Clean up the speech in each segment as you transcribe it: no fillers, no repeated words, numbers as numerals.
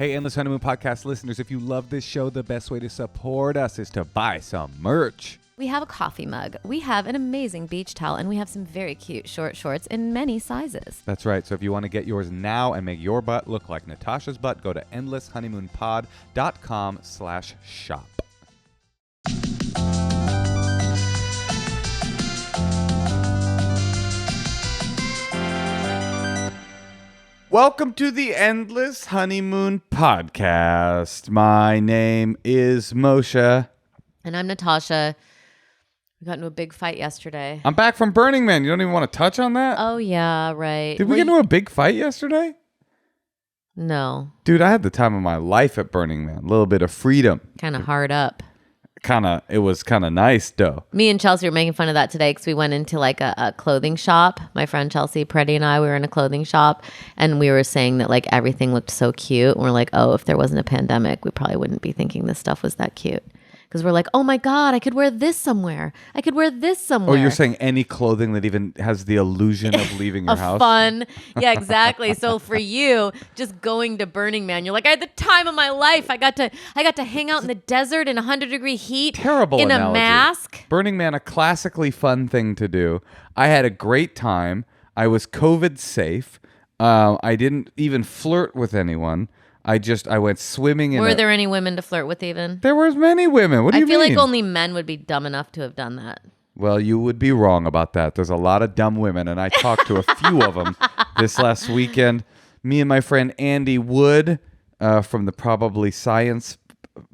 Hey, Endless Honeymoon Podcast listeners, if you love this show, the best way to support us is to buy some merch. We have a coffee mug, we have an amazing beach towel, and we have some very cute short shorts in many sizes. That's right. So if you want to get yours now and make your butt look like Natasha's butt, go to endlesshoneymoonpod.com/shop. Welcome to the Endless Honeymoon Podcast. My name is Moshe. And I'm Natasha. We got into a big fight yesterday. I'm back from Burning Man. You don't even want to touch on that? Oh, yeah, right. Did we get into a big fight yesterday? No. Dude, I had the time of my life at Burning Man. A little bit of freedom. Kind of hard up. It was kind of nice, though. Me and Chelsea were making fun of that today because we went into like a clothing shop. My friend Chelsea, Preddy, and I, we were in a clothing shop, and we were saying that like everything looked so cute. And we're like, oh, if there wasn't a pandemic, we probably wouldn't be thinking this stuff was that cute. Because we're like, oh my God, I could wear this somewhere. I could wear this somewhere. Oh, you're saying any clothing that even has the illusion of leaving your house? Fun. Yeah, exactly. So for you, just going to Burning Man, you're like, I had the time of my life. I got to hang out in the desert in 100-degree heat. Terrible in analogy. A mask. Burning Man, a classically fun thing to do. I had a great time. I was COVID safe. I didn't even flirt with anyone. I went swimming in. Were there any women to flirt with even? There was many women. What do you mean? I feel like only men would be dumb enough to have done that. Well, you would be wrong about that. There's a lot of dumb women, and I talked to a few of them this last weekend. Me and my friend Andy Wood from the Probably Science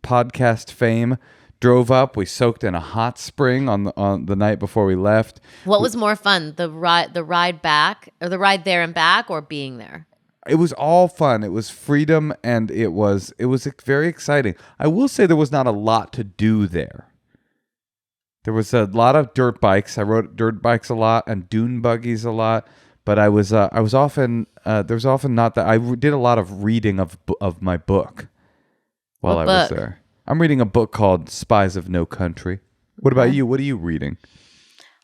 podcast fame drove up. We soaked in a hot spring on the night before we left. What was more fun, the ride back, or the ride there and back, or being there? It was all fun. It was freedom, and it was very exciting. I will say there was not a lot to do there. There was a lot of dirt bikes. I rode dirt bikes a lot and dune buggies a lot, but I was often not that. I did a lot of reading of my book while I was there. I'm reading a book called Spies of No Country. What about you? What are you reading?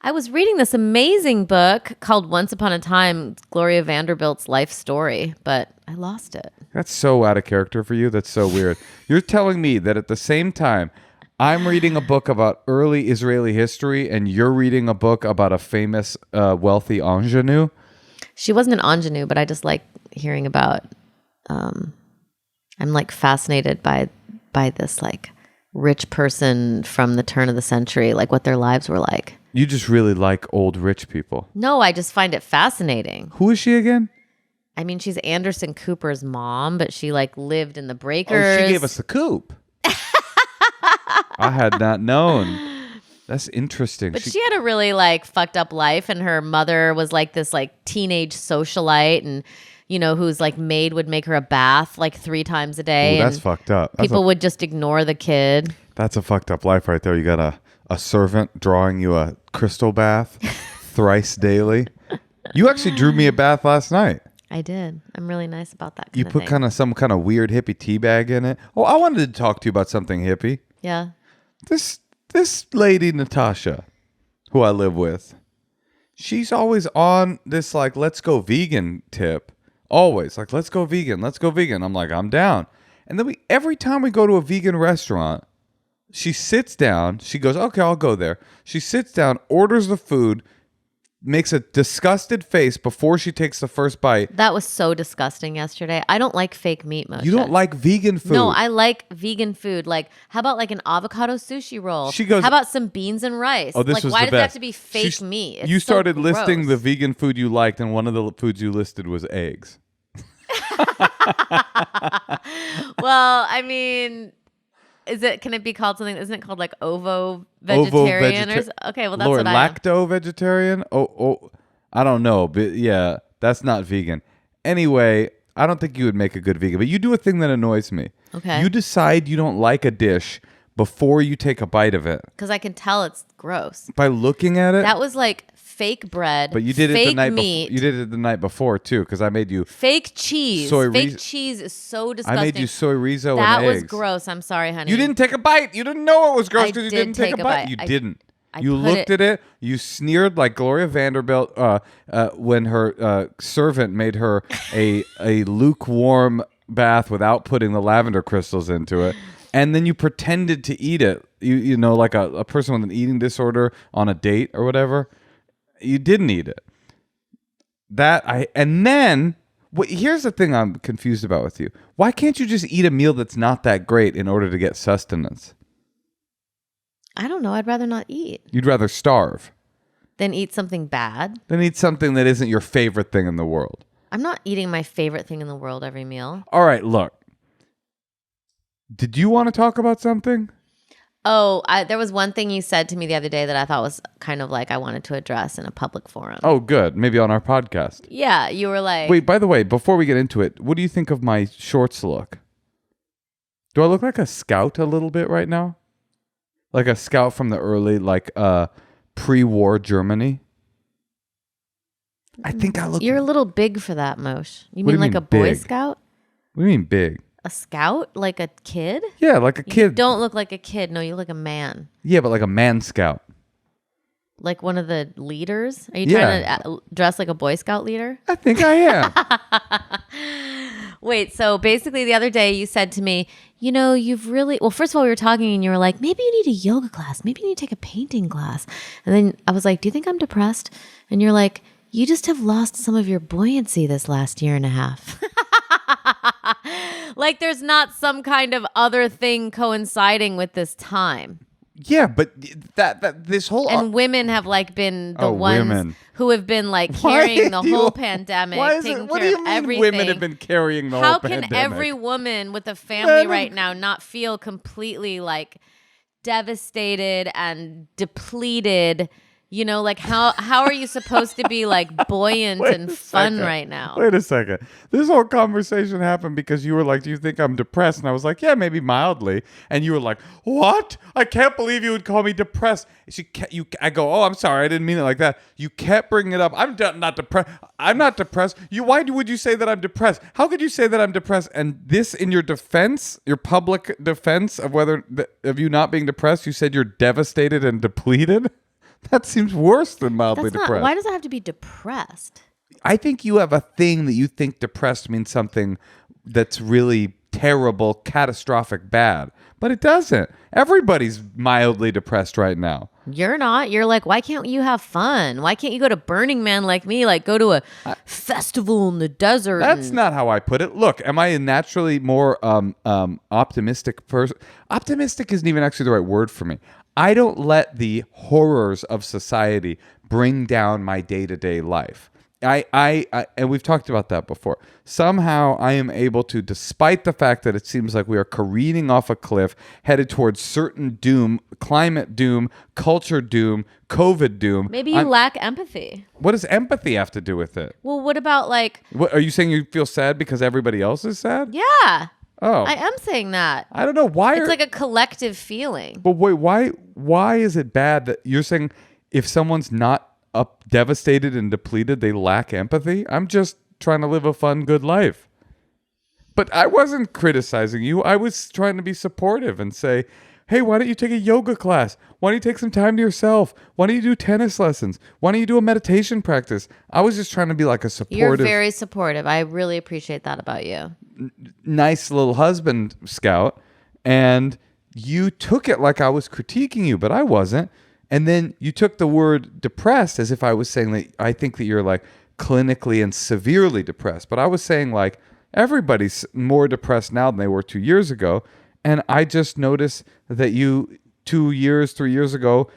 I was reading this amazing book called Once Upon a Time, Gloria Vanderbilt's life story, but I lost it. That's so out of character for you. That's so weird. You're telling me that at the same time, I'm reading a book about early Israeli history and you're reading a book about a famous wealthy ingenue? She wasn't an ingenue, but I just like hearing about, I'm like fascinated by this like rich person from the turn of the century, like what their lives were like. You just really like old rich people. No, I just find it fascinating. Who is she again? I mean, she's Anderson Cooper's mom, but she like lived in the breakers. Oh, she gave us the coop. I had not known. That's interesting. But she had a really like fucked up life, and her mother was like this like teenage socialite, and you know, whose like maid would make her a bath like 3 times a day. Ooh, that's fucked up. People would just ignore the kid. That's a fucked up life right there. You got a servant drawing you a crystal bath thrice daily. You actually drew me a bath last night. I did. I'm really nice about that. You put kind of some kind of weird hippie tea bag in it. Oh, I wanted to talk to you about something hippie. Yeah. This lady, Natasha, who I live with, she's always on this like, let's go vegan tip. Always like, let's go vegan. Let's go vegan. I'm like, I'm down. And then every time we go to a vegan restaurant, she sits down. She goes, okay, I'll go there. She sits down, orders the food, makes a disgusted face before she takes the first bite. That was so disgusting yesterday. I don't like fake meat, Moshe. You don't like vegan food? No, I like vegan food. Like, how about like an avocado sushi roll? She goes, how about some beans and rice? Oh, this like, was why the does it have best. to be fake meat? It's you started so listing the gross. vegan food you liked, and one of the foods you listed was eggs. Well, I mean, can it be called something? Isn't it called like ovo-vegetarian? Okay, well, that's Lord, what I am. lacto-vegetarian? Oh, I don't know, but yeah, that's not vegan. Anyway, I don't think you would make a good vegan, but you do a thing that annoys me. Okay. You decide you don't like a dish before you take a bite of it. Because I can tell it's gross. By looking at it? That was like fake bread, but you did fake it the night meat. You did it the night before too, because I made you fake cheese. Fake cheese is so disgusting. I made you soy riso that and eggs. That was gross. I'm sorry, honey. You didn't take a bite. You didn't know it was gross because you didn't take a bite. You I didn't. You looked at it. You sneered like Gloria Vanderbilt when her servant made her a lukewarm bath without putting the lavender crystals into it, and then you pretended to eat it. You know, like a person with an eating disorder on a date or whatever. You didn't eat it. Here's the thing I'm confused about with you. Why can't you just eat a meal that's not that great in order to get sustenance? I don't know. I'd rather not eat. You'd rather starve than eat something bad? Than eat something that isn't your favorite thing in the world. I'm not eating my favorite thing in the world every meal. All right, look. Did you want to talk about something? Oh, there was one thing you said to me the other day that I thought was kind of like I wanted to address in a public forum. Oh, good. Maybe on our podcast. Yeah, you were like... Wait, by the way, before we get into it, what do you think of my shorts look? Do I look like a scout a little bit right now? Like a scout from the early, pre-war Germany? I think I look... You're a little big for that, Moshe. You What do mean you like mean a Boy big? Scout? What do you mean big? A scout? Like a kid? Yeah, like a kid. You don't look like a kid. No, you look like a man. Yeah, but like a man scout. Like one of the leaders? Are you Yeah. trying to dress like a Boy Scout leader? I think I am. Wait, so basically the other day you said to me, you know, you've really... Well, first of all, we were talking and you were like, maybe you need a yoga class. Maybe you need to take a painting class. And then I was like, do you think I'm depressed? And you're like, you just have lost some of your buoyancy this last year and a half. Like there's not some kind of other thing coinciding with this time. Yeah, but that this whole... And women have like been the women. ones who have been like Why carrying the do you- whole pandemic, taking what do care you of mean everything. women have been carrying the How whole can pandemic? every woman with a family right now not feel completely like devastated and depleted? You know, like how are you supposed to be like buoyant Wait and a fun second. right now? Wait a second. This whole conversation happened because you were like, do you think I'm depressed? And I was like, yeah, maybe mildly. And you were like, what? I can't believe you would call me depressed. I go, oh, I'm sorry. I didn't mean it like that. You kept bringing it up. I'm not depressed. I'm not depressed. Why would you say that I'm depressed? How could you say that I'm depressed? And this in your defense, your public defense of you not being depressed, you said you're devastated and depleted? That seems worse than mildly depressed. Why does it have to be depressed? I think you have a thing that you think depressed means something that's really terrible, catastrophic, bad. But it doesn't. Everybody's mildly depressed right now. You're not. You're like, why can't you have fun? Why can't you go to Burning Man like me? Like go to a festival in the desert. That's not how I put it. Look, am I a naturally more optimistic person? Optimistic isn't even actually the right word for me. I don't let the horrors of society bring down my day-to-day life. I and we've talked about that before. Somehow I am able to, despite the fact that it seems like we are careening off a cliff, headed towards certain doom, climate doom, culture doom, COVID doom. Maybe you lack empathy. What does empathy have to do with it? Well, what about like... What, are you saying you feel sad because everybody else is sad? Yeah. Oh. I am saying that. I don't know why. It's like a collective feeling. But wait, why is it bad that you're saying if someone's not devastated and depleted, they lack empathy? I'm just trying to live a fun, good life. But I wasn't criticizing you. I was trying to be supportive and say, hey, why don't you take a yoga class? Why don't you take some time to yourself? Why don't you do tennis lessons? Why don't you do a meditation practice? I was just trying to be like a supportive. You're very supportive. I really appreciate that about you. Nice little husband scout, and you took it like I was critiquing you, but I wasn't. And then you took the word depressed as if I was saying that I think that you're like clinically and severely depressed. But I was saying like everybody's more depressed now than they were 2 years ago. And I just noticed that you 3 years ago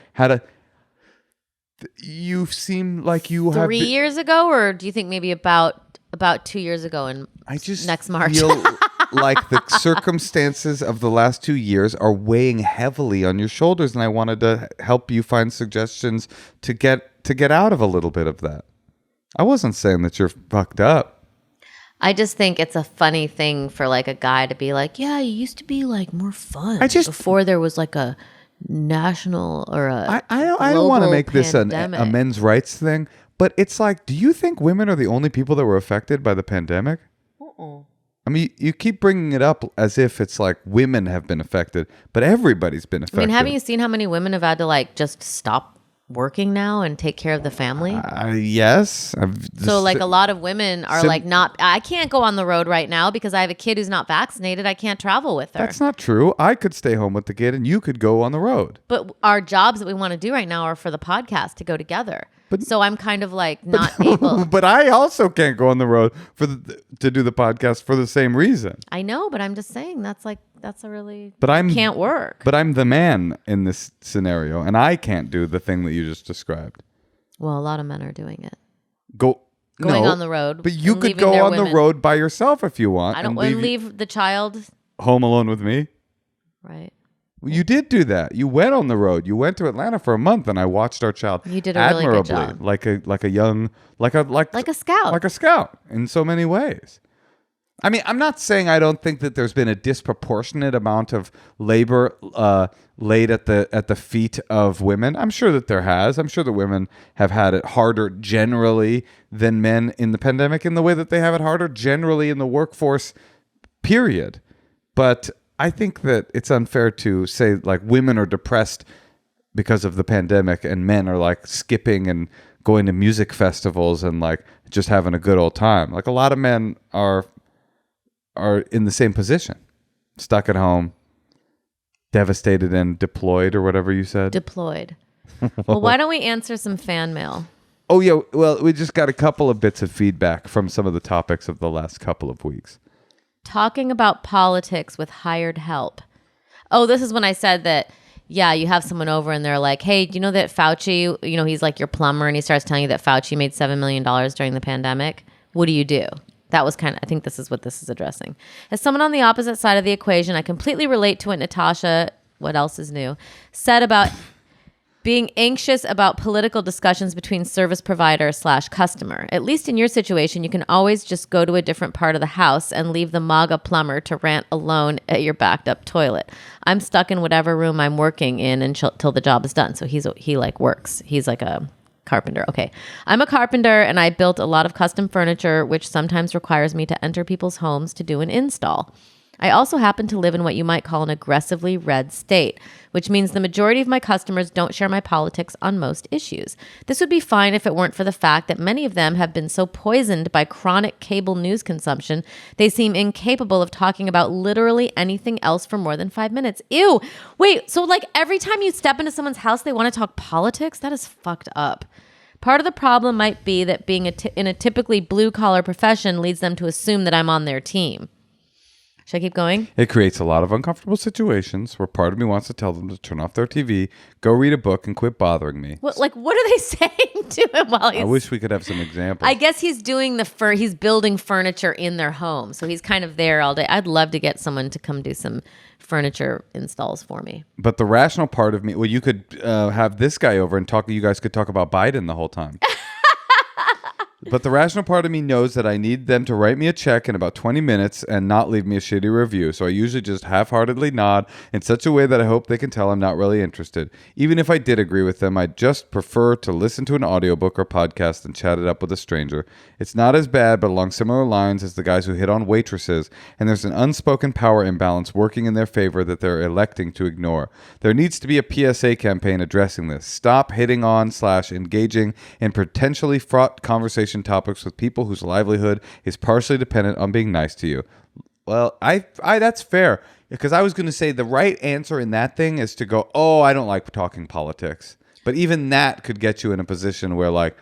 you seem like you have 3 years ago, or do you think maybe about 2 years ago and next March? Feel like the circumstances of the last 2 years are weighing heavily on your shoulders, and I wanted to help you find suggestions to get out of a little bit of that. I wasn't saying that you're fucked up. I just think it's a funny thing for like a guy to be like, yeah, you used to be like more fun before there was like a national or a I don't want to make this a pandemic. men's rights thing, but it's like, do you think women are the only people that were affected by the pandemic? I mean, you keep bringing it up as if it's like women have been affected, but everybody's been affected. I mean, haven't you seen how many women have had to like just stop working now and take care of the family? Yes. So like a lot of women are like I can't go on the road right now because I have a kid who's not vaccinated. I can't travel with her. That's not true. I could stay home with the kid and you could go on the road. But our jobs that we want to do right now are for the podcast to go together. So I'm kind of like not able. But I also can't go on the road to do the podcast for the same reason. I know, but I'm just saying that's a really can't work. But I'm the man in this scenario, and I can't do the thing that you just described. Well, a lot of men are doing it. Going on the road. But you could go on the road by yourself if you want. I don't want to leave the child home alone with me. Right. You did do that. You went on the road. You went to Atlanta for a month, and I watched our child. You did a really good job. like a scout, like a scout in so many ways. I mean, I'm not saying I don't think that there's been a disproportionate amount of labor laid at the feet of women. I'm sure that there has. I'm sure that women have had it harder generally than men in the pandemic, in the way that they have it harder generally in the workforce. Period. But I think that it's unfair to say like women are depressed because of the pandemic and men are like skipping and going to music festivals and like just having a good old time. Like a lot of men are in the same position, stuck at home, devastated and deployed or whatever you said. Deployed. Well, why don't we answer some fan mail? Oh yeah, well, we just got a couple of bits of feedback from some of the topics of the last couple of weeks. Talking about politics with hired help. Oh, this is when I said that, yeah, you have someone over and they're like, hey, do you know that Fauci, he's like your plumber and he starts telling you that Fauci made $7 million during the pandemic. What do you do? That was I think this is what this is addressing. As someone on the opposite side of the equation, I completely relate to what Natasha, what else is new, said about being anxious about political discussions between service provider / customer. At least in your situation, you can always just go to a different part of the house and leave the MAGA plumber to rant alone at your backed up toilet. I'm stuck in whatever room I'm working in until the job is done. So he like works. He's like a carpenter. Okay. I'm a carpenter and I built a lot of custom furniture, which sometimes requires me to enter people's homes to do an install. I also happen to live in what you might call an aggressively red state, which means the majority of my customers don't share my politics on most issues. This would be fine if it weren't for the fact that many of them have been so poisoned by chronic cable news consumption, they seem incapable of talking about literally anything else for more than 5 minutes. Ew. Wait, so like every time you step into someone's house, they want to talk politics? That is fucked up. Part of the problem might be that being in a typically blue-collar profession leads them to assume that I'm on their team. Should I keep going? It creates a lot of uncomfortable situations where part of me wants to tell them to turn off their TV, go read a book, and quit bothering me. What are they saying to him while he's... I wish we could have some examples. I guess he's doing he's building furniture in their home. So he's kind of there all day. I'd love to get someone to come do some furniture installs for me. But the rational part of me, well, you could have this guy over and you guys could talk about Biden the whole time. But the rational part of me knows that I need them to write me a check in about 20 minutes and not leave me a shitty review. So I usually just half-heartedly nod in such a way that I hope they can tell I'm not really interested. Even if I did agree with them, I'd just prefer to listen to an audiobook or podcast and chat it up with a stranger. It's not as bad, but along similar lines as the guys who hit on waitresses, and there's an unspoken power imbalance working in their favor that they're electing to ignore. There needs to be a PSA campaign addressing this. Stop hitting on / engaging in potentially fraught conversation topics with people whose livelihood is partially dependent on being nice to you. Well, I that's fair, because I was going to say the right answer in that thing is to go, oh, I don't like talking politics. But even that could get you in a position where like,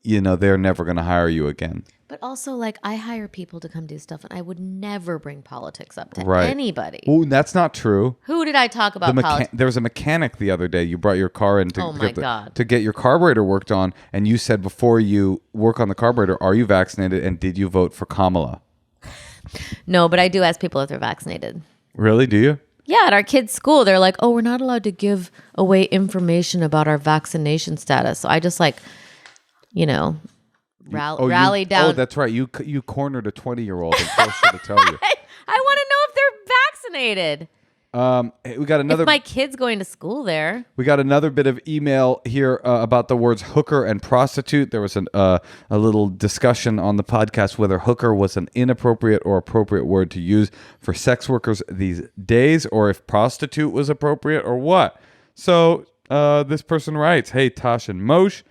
they're never going to hire you again. But also, like, I hire people to come do stuff, and I would never bring politics up to anybody. Oh, that's not true. Who did I talk about politics? There was a mechanic the other day. You brought your car in to get your carburetor worked on, and you said before you work on the carburetor, are you vaccinated, and did you vote for Kamala? No, but I do ask people if they're vaccinated. Really? Do you? Yeah, at our kids' school, they're like, oh, we're not allowed to give away information about our vaccination status. So I just rally down. Oh, that's right. You cornered a 20-year-old and forced her to tell you. I want to know if they're vaccinated. We got another. If my kid's going to school there. We got another bit of email here about the words hooker and prostitute. There was a little discussion on the podcast whether hooker was an inappropriate or appropriate word to use for sex workers these days, or if prostitute was appropriate or what. So This person writes, "Hey, Tosh and Moshe,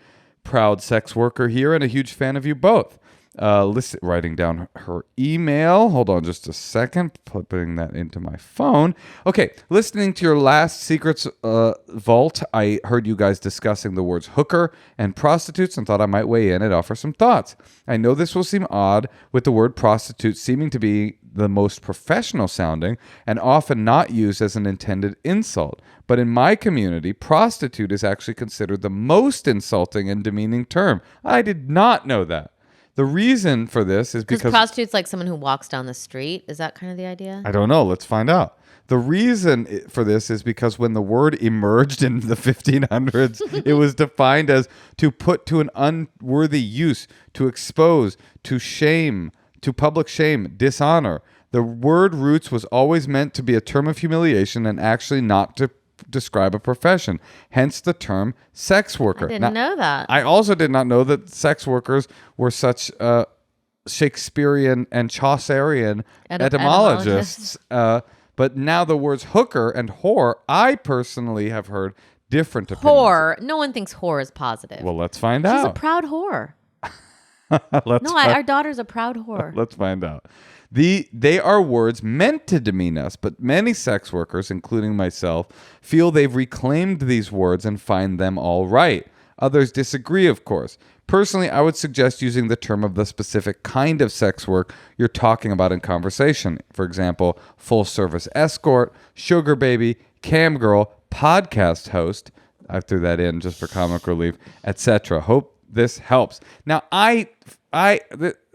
proud sex worker here and a huge fan of you both. Listen, writing down her email. Hold on just a second. Putting that into my phone. Okay, listening to your last Secrets Vault, I heard you guys discussing the words hooker and prostitutes and thought I might weigh in and offer some thoughts. I know this will seem odd with the word prostitute seeming to be the most professional sounding and often not used as an intended insult. But in my community, prostitute is actually considered the most insulting and demeaning term. I did not know that. The reason for this is because prostitute's like someone who walks down the street. Is that kind of the idea? I don't know. Let's find out. The reason for this is because when the word emerged in the 1500s, it was defined as to put to an unworthy use, to expose, to shame, to public shame, dishonor. The word roots was always meant to be a term of humiliation and actually not to describe a profession. Hence the term sex worker. I didn't know that. I also did not know that sex workers were such Shakespearean and Chaucerian etymologists. But now the words hooker and whore, I personally have heard different opinions. Whore. No one thinks whore is positive. Well, let's find She's out. a proud whore. Our daughter's a proud whore. Let's find out. They are words meant to demean us, but many sex workers, including myself, feel they've reclaimed these words and find them all right. Others disagree, of course. Personally, I would suggest using the term of the specific kind of sex work you're talking about in conversation. For example, full-service escort, sugar baby, cam girl, podcast host. I threw that in just for comic relief, etc. Hope this helps. Now,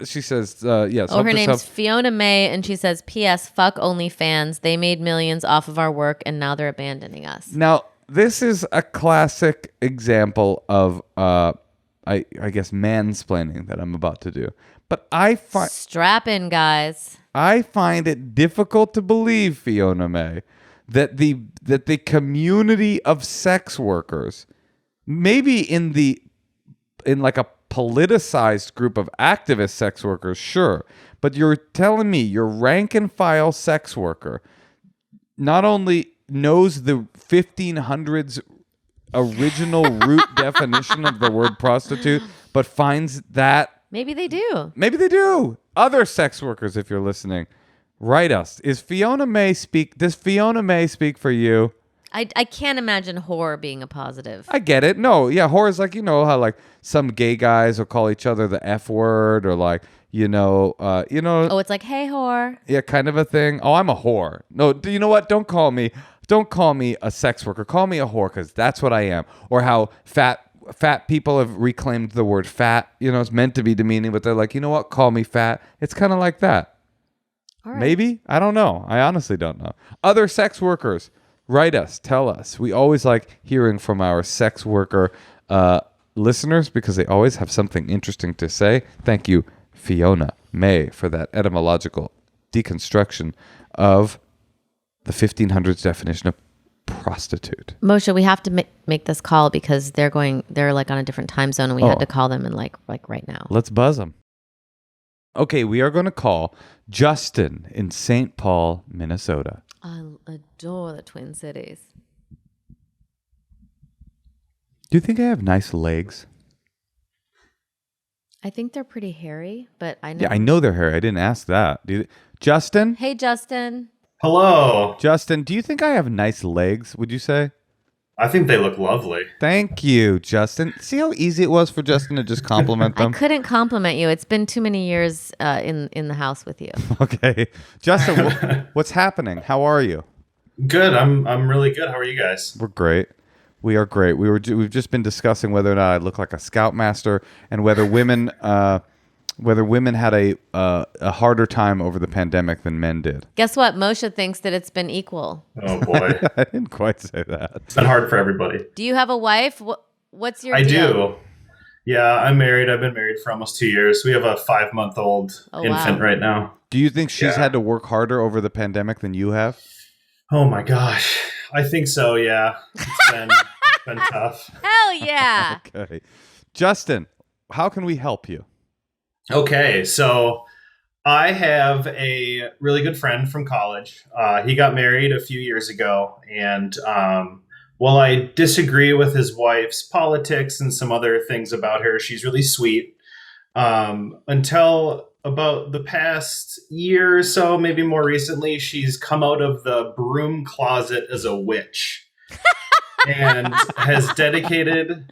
she says, yes. Oh, her name's Fiona May, and she says, P.S. Fuck OnlyFans. They made millions off of our work, and now they're abandoning us. Now, this is a classic example of, I guess, mansplaining that I'm about to do. But strap in, guys. I find it difficult to believe, Fiona May, that the community of sex workers, maybe in like a politicized group of activist sex workers, sure. But you're telling me your rank and file sex worker not only knows the 1500s original root definition of the word prostitute, but finds that... Maybe they do. Maybe they do. Other sex workers, if you're listening, write us. Does Fiona May speak for you? I can't imagine whore being a positive. I get it. No, yeah, whore is like, you know how like some gay guys will call each other the F word, or like, Oh, it's like, hey, whore. Yeah, kind of a thing. Oh, I'm a whore. No, you know what? Don't call me a sex worker. Call me a whore, because that's what I am. Or how fat people have reclaimed the word fat. You know, it's meant to be demeaning, but they're like, you know what? Call me fat. It's kind of like that. All right. Maybe? I don't know. I honestly don't know. Other sex workers, write us. Tell us. We always like hearing from our sex worker listeners, because they always have something interesting to say. Thank you, Fiona May, for that etymological deconstruction of the 1500s definition of prostitute. Moshe, we have to make this call because they're like on a different time zone, and we had to call them in like right now. Let's buzz them. Okay, we are going to call Justin in St. Paul, Minnesota. I adore the Twin Cities. Do you think I have nice legs? I think they're pretty hairy, but I know. Yeah, I know they're hairy. I didn't ask that. Justin? Hey, Justin. Hello. Justin, do you think I have nice legs, would you say? I think they look lovely. Thank you, Justin. See how easy it was for Justin to just compliment them? I couldn't compliment you. It's been too many years in the house with you. Okay. Justin, what's happening? How are you? Good. I'm really good. How are you guys? We're great. We are great. We've just been discussing whether or not I look like a scoutmaster, and whether women had a harder time over the pandemic than men did. Guess what? Moshe thinks that it's been equal. Oh boy. I didn't quite say that. It's been hard for everybody. Do you have a wife? What's your I deal? do. Yeah, I'm married. I've been married for almost 2 years. We have a 5-month-old infant right now. Do you think she's had to work harder over the pandemic than you have? Oh my gosh. I think so, yeah. It's been tough. Hell yeah. Okay. Justin, how can we help you? Okay, so I have a really good friend from college. He got married a few years ago, and while I disagree with his wife's politics and some other things about her, she's really sweet. Until about the past year or so, maybe more recently, she's come out of the broom closet as a witch and has dedicated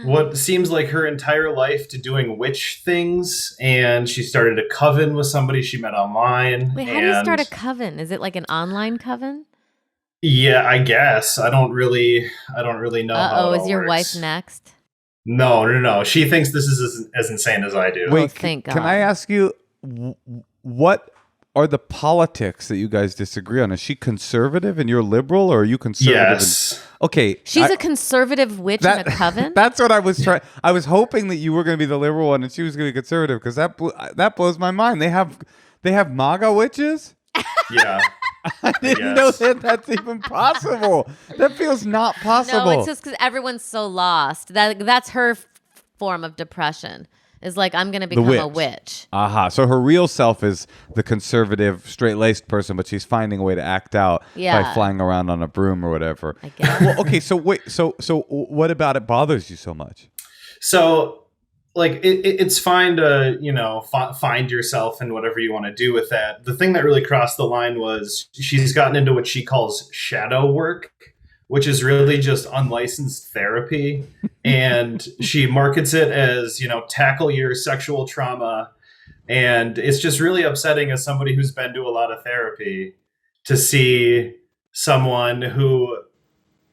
what seems like her entire life to doing witch things. And she started a coven with somebody she met online. Wait, how do you start a coven? Is it like an online coven? Yeah, I guess. I don't really know how it all is your works. wife next? No. She thinks this is as insane as I do. Wait, thank God. Can I ask you, what are the politics that you guys disagree on? Is she conservative and you're liberal, or are you conservative? Yes. Okay. She's a conservative witch in a coven? That's what I was trying. I was hoping that you were going to be the liberal one and she was going to be conservative, because that blows my mind. They have MAGA witches? Yeah. I didn't know that that's even possible. That feels not possible. No, it's just because everyone's so lost. That's her form of depression. Is like, I'm going to become a witch. Aha. So her real self is the conservative, straight-laced person, but she's finding a way to act out by flying around on a broom or whatever. I guess. Well, okay, so wait. So what about it bothers you so much? So, like, it's fine to, find yourself and whatever you want to do with that. The thing that really crossed the line was she's gotten into what she calls shadow work, which is really just unlicensed therapy. And she markets it as, tackle your sexual trauma. And it's just really upsetting as somebody who's been to a lot of therapy to see someone who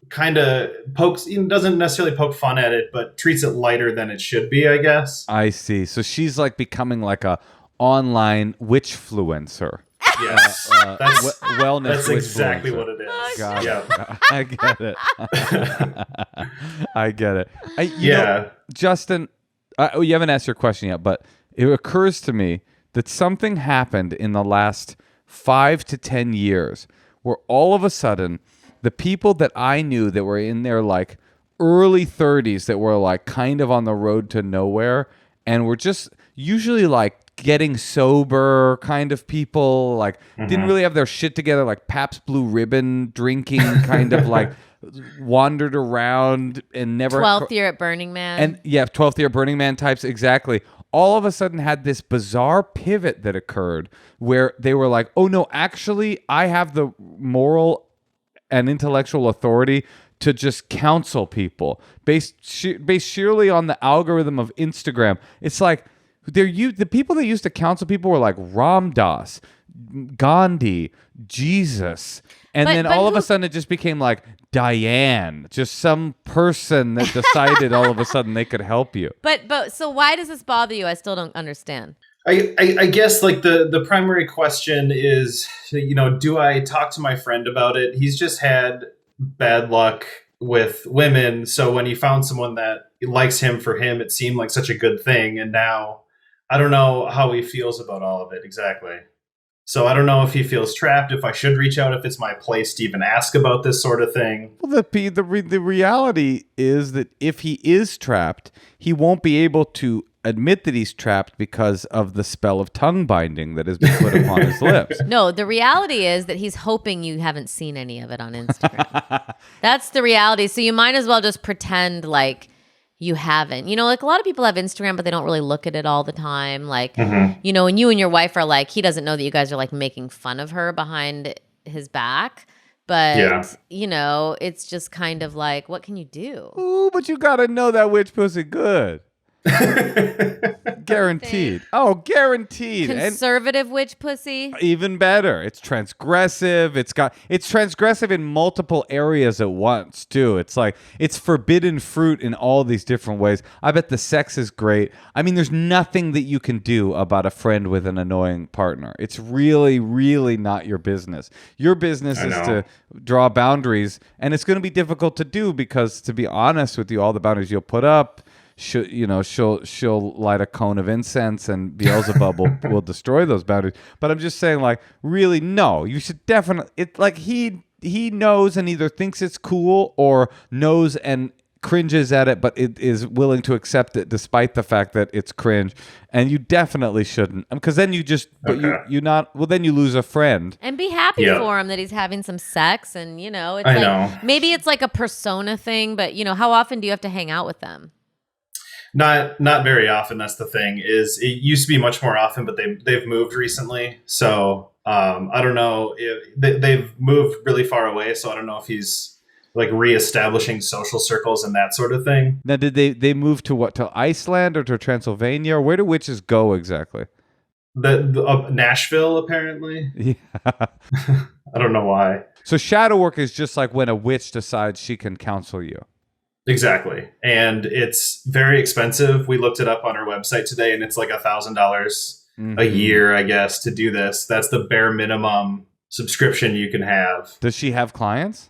kind of doesn't necessarily poke fun at it, but treats it lighter than it should be, I guess. I see. So she's like becoming like a online witchfluencer. Yes, wellness. That's exactly what it is. Yeah, I get it. I get it. Justin, you haven't asked your question yet, but it occurs to me that something happened in the last 5 to 10 years where all of a sudden the people that I knew that were in their like early 30s that were like kind of on the road to nowhere and were just usually like getting sober kind of people, like didn't really have their shit together, like Pabst Blue Ribbon drinking kind of like wandered around and never 12th year at Burning Man. And 12th year Burning Man types, exactly. All of a sudden had this bizarre pivot that occurred where they were like, oh no, actually I have the moral and intellectual authority to just counsel people based sheerly on the algorithm of Instagram. It's like the people that used to counsel people were like Ram Dass, Gandhi, Jesus, and then all of a sudden it just became like Diane, just some person that decided all of a sudden they could help you. But so why does this bother you? I still don't understand. I guess like the primary question is, do I talk to my friend about it? He's just had bad luck with women. So when he found someone that likes him for him, it seemed like such a good thing. And now I don't know how he feels about all of it exactly. So I don't know if he feels trapped, if I should reach out, if it's my place to even ask about this sort of thing. Well, the reality is that if he is trapped, he won't be able to admit that he's trapped because of the spell of tongue binding that has been put upon his lips. No, the reality is that he's hoping you haven't seen any of it on Instagram. That's the reality. So you might as well just pretend like you haven't. Like a lot of people have Instagram, but they don't really look at it all the time. Like, and you and your wife are like, he doesn't know that you guys are like making fun of her behind his back. But, it's just kind of like, what can you do? Ooh, but you got to know that witch pussy good. Guaranteed. Oh, guaranteed. Conservative witch pussy. Even better. It's transgressive. It's transgressive in multiple areas at once too. It's like it's forbidden fruit in all these different ways. I bet the sex is great. I mean, there's nothing that you can do about a friend with an annoying partner. It's really, really not your business. Your business is to draw boundaries, and it's going to be difficult to do because, to be honest with you, all the boundaries you'll put up, she'll light a cone of incense and Beelzebub will destroy those boundaries. But I'm just saying, like, really, no, you should definitely. It like he knows and either thinks it's cool or knows and cringes at it, but it is willing to accept it despite the fact that it's cringe. And you definitely shouldn't, because then you just, but then you lose a friend. And be happy for him that he's having some sex, and it's maybe it's like a persona thing, but how often do you have to hang out with them? Not very often. That's the thing. Is it used to be much more often, but they've moved recently. So I don't know if they've moved really far away. So I don't know if he's like reestablishing social circles and that sort of thing. Now, did they move to what? To Iceland or to Transylvania? Or where do witches go exactly? Nashville, apparently. Yeah. I don't know why. So shadow work is just like when a witch decides she can counsel you. Exactly. And it's very expensive. We looked it up on our website today, and it's like $1,000 a year, I guess, to do this. That's the bare minimum subscription you can have. Does she have clients?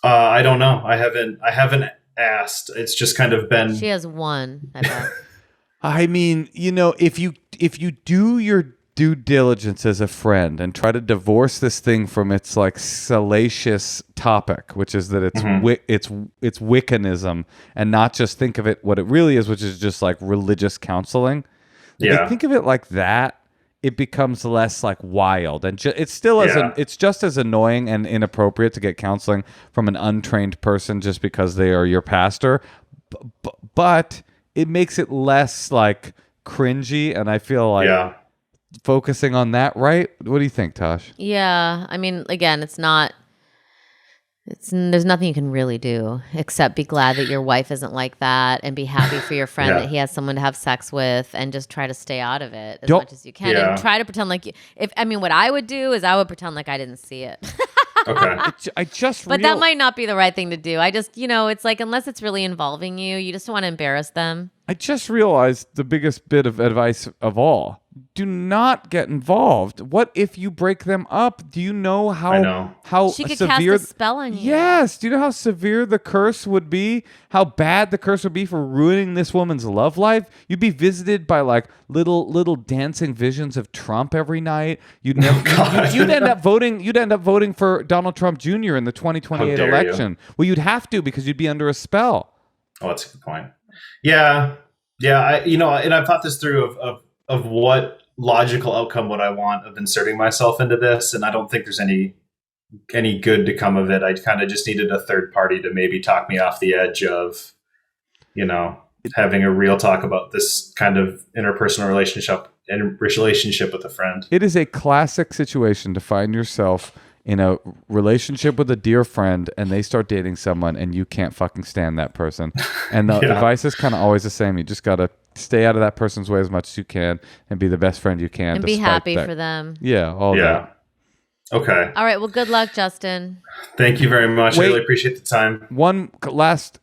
I don't know. I haven't asked. It's just kind of been. She has one, I bet. I mean, if you do your due diligence as a friend and try to divorce this thing from its like salacious topic, which is that it's Wiccanism, and not just think of it what it really is, which is just like religious counseling. If think of it like that, it becomes less like wild, and it's still it's just as annoying and inappropriate to get counseling from an untrained person just because they are your pastor, but it makes it less like cringy, and I feel like focusing on that, right? What do you think, Tosh? Yeah, I mean, again, there's nothing you can really do except be glad that your wife isn't like that, and be happy for your friend that he has someone to have sex with, and just try to stay out of it as much as you can, and try to pretend like what I would do is I would pretend like I didn't see it. Okay. But that might not be the right thing to do. I just, it's like, unless it's really involving you just don't want to embarrass them. I just realized the biggest bit of advice of all. Do not get involved. What if you break them up? Do you know how she could severe cast a spell on you? Yes. Do you know how severe the curse would be? How bad the curse would be for ruining this woman's love life? You'd be visited by like little dancing visions of Trump every night. You'd end up voting for Donald Trump Jr. in the 2028 election. Well, you'd have to, because you'd be under a spell. Oh, that's a good point. Yeah. And I've thought this through of what logical outcome would I want of inserting myself into this, and I don't think there's any good to come of it. I kind of just needed a third party to maybe talk me off the edge of, having a real talk about this kind of interpersonal relationship with a friend. It is a classic situation to find yourself in a relationship with a dear friend, and they start dating someone, and you can't fucking stand that person. And the advice is kind of always the same. You just got to stay out of that person's way as much as you can, and be the best friend you can. And be happy for them. Yeah, all that. Okay. All right. Well, good luck, Justin. Thank you very much. I really appreciate the time. One last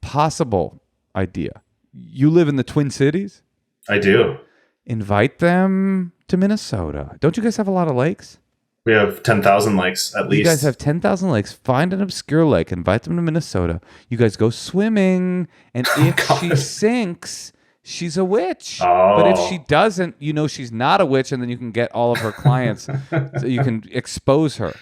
possible idea. You live in the Twin Cities? I do. Invite them to Minnesota. Don't you guys have a lot of lakes? We have 10,000 lakes at least. You guys have 10,000 lakes. Find an obscure lake. Invite them to Minnesota. You guys go swimming. And if she sinks, she's a witch. Oh. But if she doesn't, she's not a witch. And then you can get all of her clients. So you can expose her.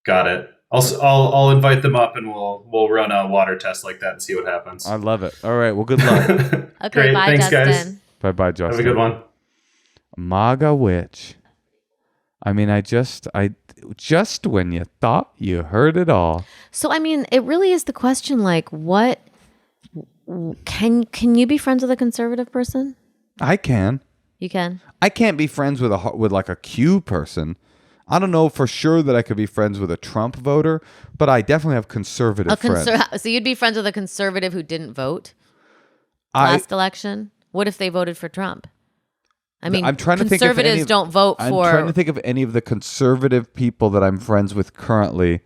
Got it. I'll invite them up, and we'll run a water test like that and see what happens. I love it. All right. Well, good luck. Okay. Great. Bye, Thanks, Justin. guys. Bye, Justin. Have a good one. MAGA Witch. I mean, I just when you thought you heard it all. So, I mean, it really is the question, like, what can you be friends with a conservative person? I can. You can. I can't be friends with like a Q person. I don't know for sure that I could be friends with a Trump voter, but I definitely have conservative friends. So you'd be friends with a conservative who didn't vote last election? What if they voted for Trump? I mean, I'm trying to conservatives don't vote for... I'm trying to think of any of the conservative people that I'm friends with currently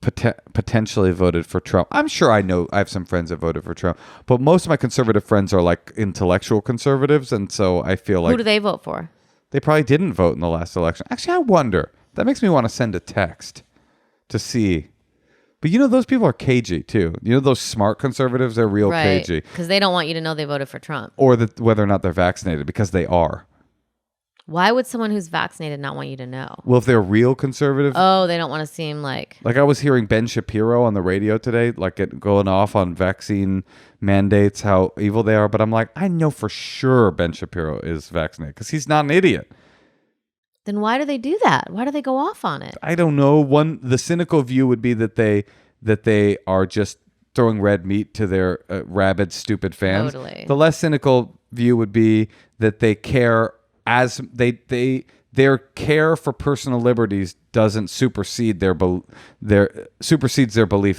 potentially voted for Trump. I'm sure I have some friends that voted for Trump, but most of my conservative friends are like intellectual conservatives, and so I feel like... Who do they vote for? They probably didn't vote in the last election. Actually, I wonder. That makes me want to send a text to see... But those people are cagey too. Those smart conservatives, they're real cagey. Because they don't want you to know they voted for Trump. Or whether or not they're vaccinated, because they are. Why would someone who's vaccinated not want you to know? Well, if they're real conservative. Oh, they don't want to seem like I was hearing Ben Shapiro on the radio today, going off on vaccine mandates, how evil they are. But I'm like, I know for sure Ben Shapiro is vaccinated because he's not an idiot. Then why do they do that? Why do they go off on it? I don't know. The cynical view would be that they are just throwing red meat to their rabid, stupid fans. Totally. The less cynical view would be that they care their care for personal liberties doesn't supersedes their belief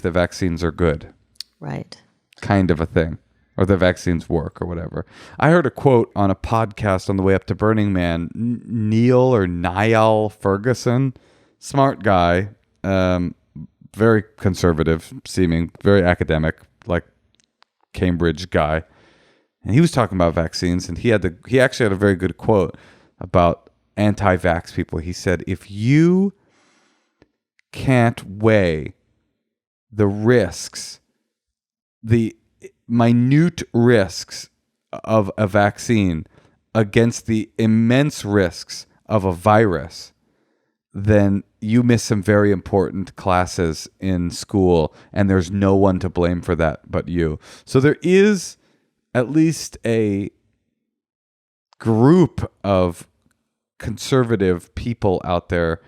that vaccines are good. Right. Kind of a thing. Or the vaccines work or whatever. I heard a quote on a podcast on the way up to Burning Man. Niall Ferguson, smart guy, very conservative seeming, very academic, like Cambridge guy. And he was talking about vaccines, and he actually had a very good quote about anti-vax people. He said, if you can't weigh the risks, the minute risks of a vaccine against the immense risks of a virus, then you miss some very important classes in school, and there's no one to blame for that but you. So there is at least a group of conservative people out there.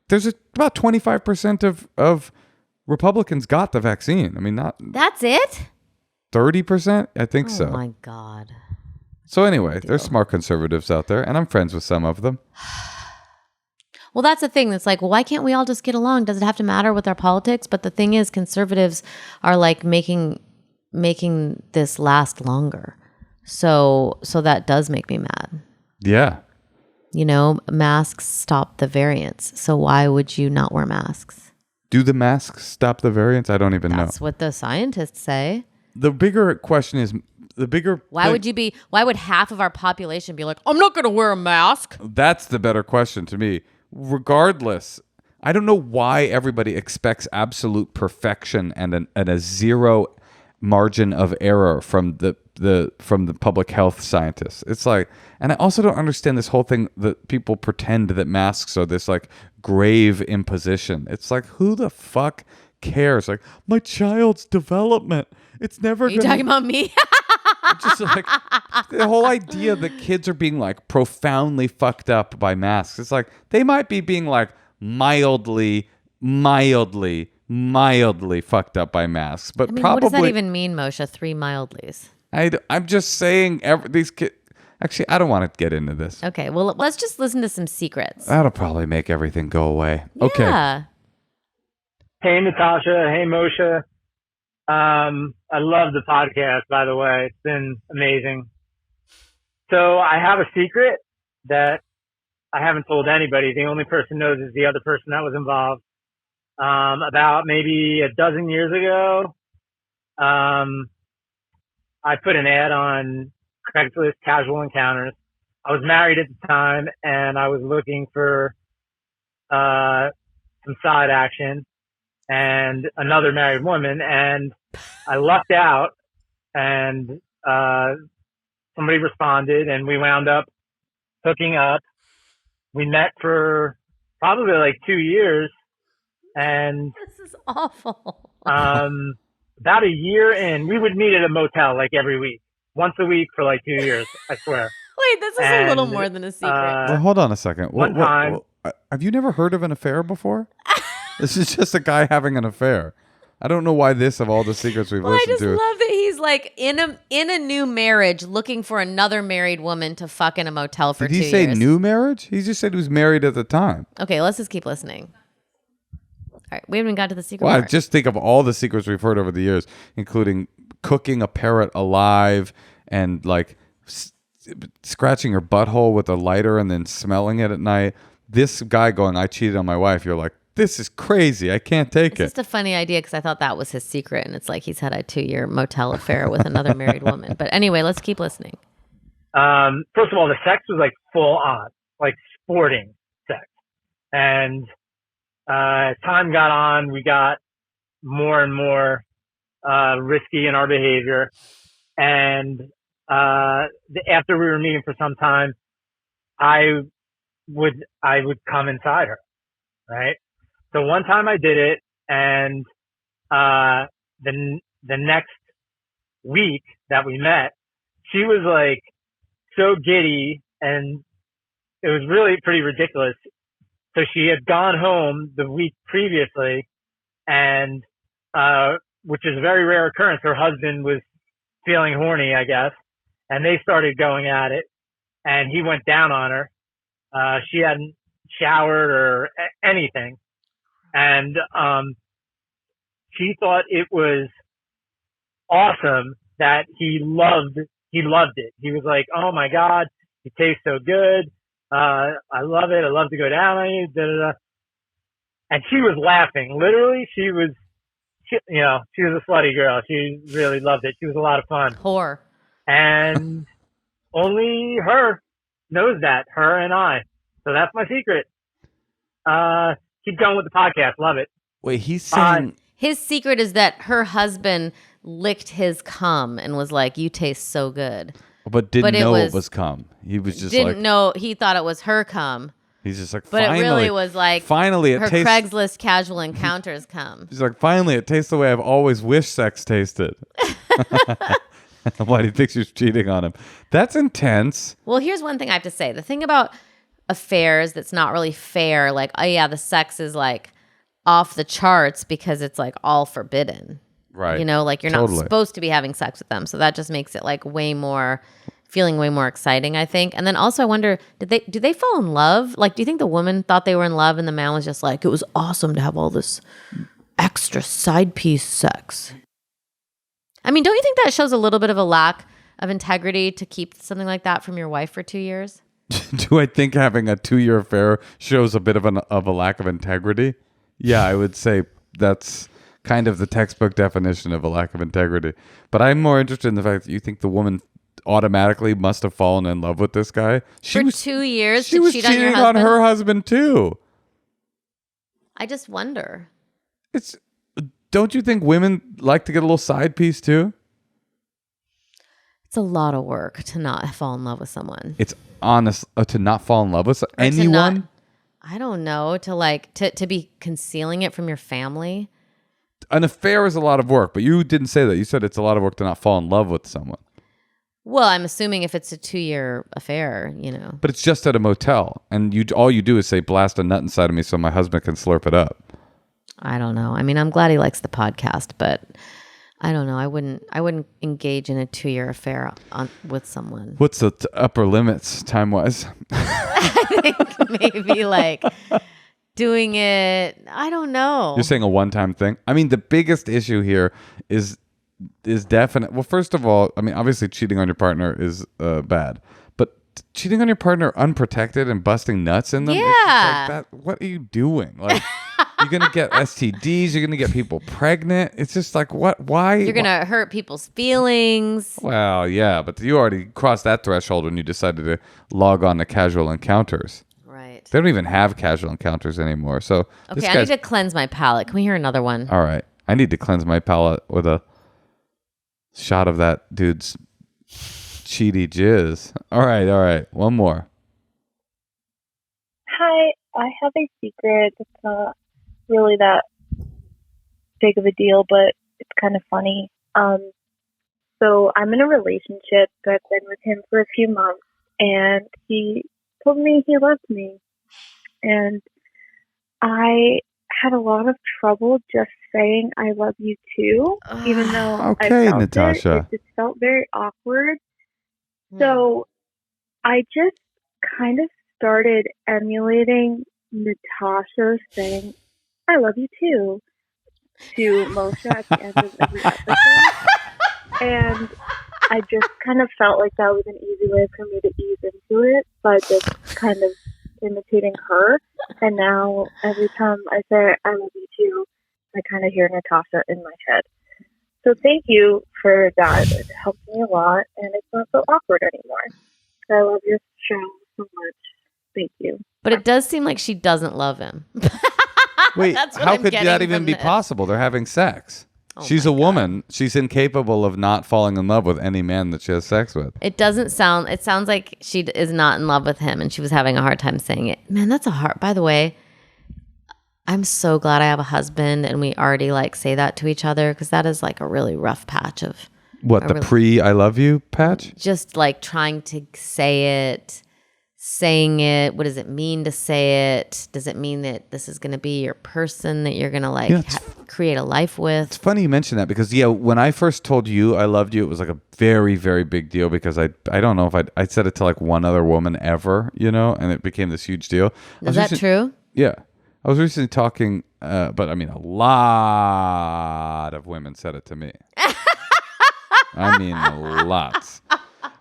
There's about 25% of Republicans got the vaccine. I mean, not That's it? 30%? I think so. Oh my God. So anyway, there's smart conservatives out there, and I'm friends with some of them. Well, that's the thing. That's like, well, why can't we all just get along? Does it have to matter with our politics? But the thing is, conservatives are like making this last longer. So that does make me mad. Yeah. You know, masks stop the variants. So why would you not wear masks? Do the masks stop the variants? I don't even know. That's what the scientists say. The bigger question is, why would half of our population be like, I'm not going to wear a mask? That's the better question to me. Regardless, I don't know why everybody expects absolute perfection and a zero margin of error from the public health scientists. It's like, and I also don't understand this whole thing that people pretend that masks are this like grave imposition. It's like, who the fuck cares? Like, my child's development. It's never. Are you talking about me? Just like the whole idea that kids are being like profoundly fucked up by masks. It's like they might be being like mildly fucked up by masks, but probably. What does that even mean, Moshe? 3 mildlies. I'm just saying these kids. Actually, I don't want to get into this. Okay, well, let's just listen to some secrets. That'll probably make everything go away. Yeah. Okay. Hey, Natasha. Hey, Moshe. I love the podcast, by the way. It's been amazing. So I have a secret that I haven't told anybody. The only person knows is the other person that was involved. About maybe a dozen years ago, I put an ad on Craigslist Casual Encounters. I was married at the time, and I was looking for some side action and another married woman, and I lucked out, and somebody responded, and we wound up hooking up. We met for probably like 2 years, and This is awful. about a year in, we would meet at a motel like every week, once a week for like 2 years, I swear. Wait, this is a little more than a secret. Well, hold on a second. One time. Have you never heard of an affair before? This is just a guy having an affair. I don't know why this of all the secrets we've I listened just to. love that he's like in a new marriage looking for another married woman to fuck in a motel for 2 years. Did he say new marriage? He just said he was married at the time. Okay, let's just keep listening. All right, we haven't got to the secret Well, part. just think of all the secrets we've heard over the years, including cooking a parrot alive and like scratching her butthole with a lighter and then smelling it at night. This guy going, I cheated on my wife. You're like, this is crazy. I can't take It's it. just a funny idea because I thought that was his secret, and it's like he's had a 2-year motel affair with another married woman. But anyway, let's keep listening. First of all, the sex was like full on, like sporting sex. And as time got on, we got more and more risky in our behavior. And after we were meeting for some time, I I would come inside her, right? So one time I did it, and the next week that we met, she was like so giddy, and it was really pretty ridiculous. So she had gone home the week previously, and which is a very rare occurrence. Her husband was feeling horny, I guess, and they started going at it, and he went down on her. She hadn't showered or anything, and she thought it was awesome that he loved it. He was like, "Oh my God, it tastes so good. I love it. I love to go down on you." Da, da, da. And she was laughing. Literally, she was a slutty girl. She really loved it. She was a lot of fun. Whore. And only her knows that, her and I. So that's my secret. Keep going with the podcast. Love it. Wait, he's saying his secret is that her husband licked his cum and was like, "You taste so good," but didn't know it was cum. He was just didn't know. He thought it was her cum. He's just like, but finally, it really was like finally, her Craigslist casual encounters cum. He's like, finally, it tastes the way I've always wished sex tasted. Why do you think she's cheating on him? That's intense. Well, here's one thing I have to say. The thing about affairs that's not really fair, like, oh yeah, the sex is like off the charts because it's like all forbidden. Right. You know, like you're not supposed to be having sex with them. So that just makes it like feeling way more exciting, I think. And then also I wonder, do they fall in love? Like, do you think the woman thought they were in love and the man was just like, it was awesome to have all this extra side piece sex? I mean, don't you think that shows a little bit of a lack of integrity to keep something like that from your wife for 2 years? Do I think having a 2-year affair shows a bit of a lack of integrity? Yeah, I would say that's kind of the textbook definition of a lack of integrity. But I'm more interested in the fact that you think the woman automatically must have fallen in love with this guy. For 2 years she to was cheat on your cheating husband? on her husband too. I just wonder. Don't you think women like to get a little side piece too? It's a lot of work to not fall in love with someone. It's honest to not fall in love with anyone. I don't know, to be concealing it from your family. An affair is a lot of work, but you didn't say that. You said it's a lot of work to not fall in love with someone. Well, I'm assuming if it's a 2-year affair, you know. But it's just at a motel, and all you do is say, "Blast a nut inside of me so my husband can slurp it up." I don't know. I mean, I'm glad he likes the podcast, but I don't know. I wouldn't engage in a 2-year affair with someone. What's the upper limits time-wise? I think maybe like doing it. I don't know. You're saying a one-time thing? I mean, the biggest issue here is definite. Well, first of all, I mean, obviously cheating on your partner is bad, but cheating on your partner unprotected and busting nuts in them, yeah, it's just like that. What are you doing? Like, you're gonna get STDs. You're gonna get people pregnant. It's just like, what? Why? You're gonna hurt people's feelings. Well, yeah, but you already crossed that threshold when you decided to log on to casual encounters. Right. They don't even have casual encounters anymore. So okay, I need to cleanse my palate. Can we hear another one? All right, I need to cleanse my palate with a shot of that dude's cheaty jizz. All right. One more. Hi, I have a secret. It's not really that big of a deal, but it's kind of funny. So I'm in a relationship. I've been with him for a few months, and he told me he loves me. And I had a lot of trouble just saying I love you too, even though I felt Natasha. it just felt very awkward. So I just kind of started emulating Natasha saying I love you too to Moshe at the end of every episode. And I just kind of felt like that was an easy way for me to ease into it by just kind of imitating her. And now every time I say I love you too, I kind of hear Natasha in my head. So thank you for that. It helped me a lot, and it's not so awkward anymore. I love your show so much. Thank you. But it does seem like she doesn't love him. Wait, That's what how I'm could getting that even from be this. possible? They're having sex. She's a woman. She's incapable of not falling in love with any man that she has sex with. It sounds like she is not in love with him and she was having a hard time saying it. Man, that's by the way, I'm so glad I have a husband and we already like say that to each other because that is like a really rough patch of. What, the I love you patch? Just like trying to say it. Saying it, what does it mean to say it? Does it mean that this is going to be your person that you're going to create a life with? It's funny you mention that because when I first told you I loved you, it was like a very, very big deal because I don't know if I said it to like one other woman ever, and it became this huge deal. Is that true? Yeah. I was recently talking, but I mean a lot of women said it to me. I mean lots.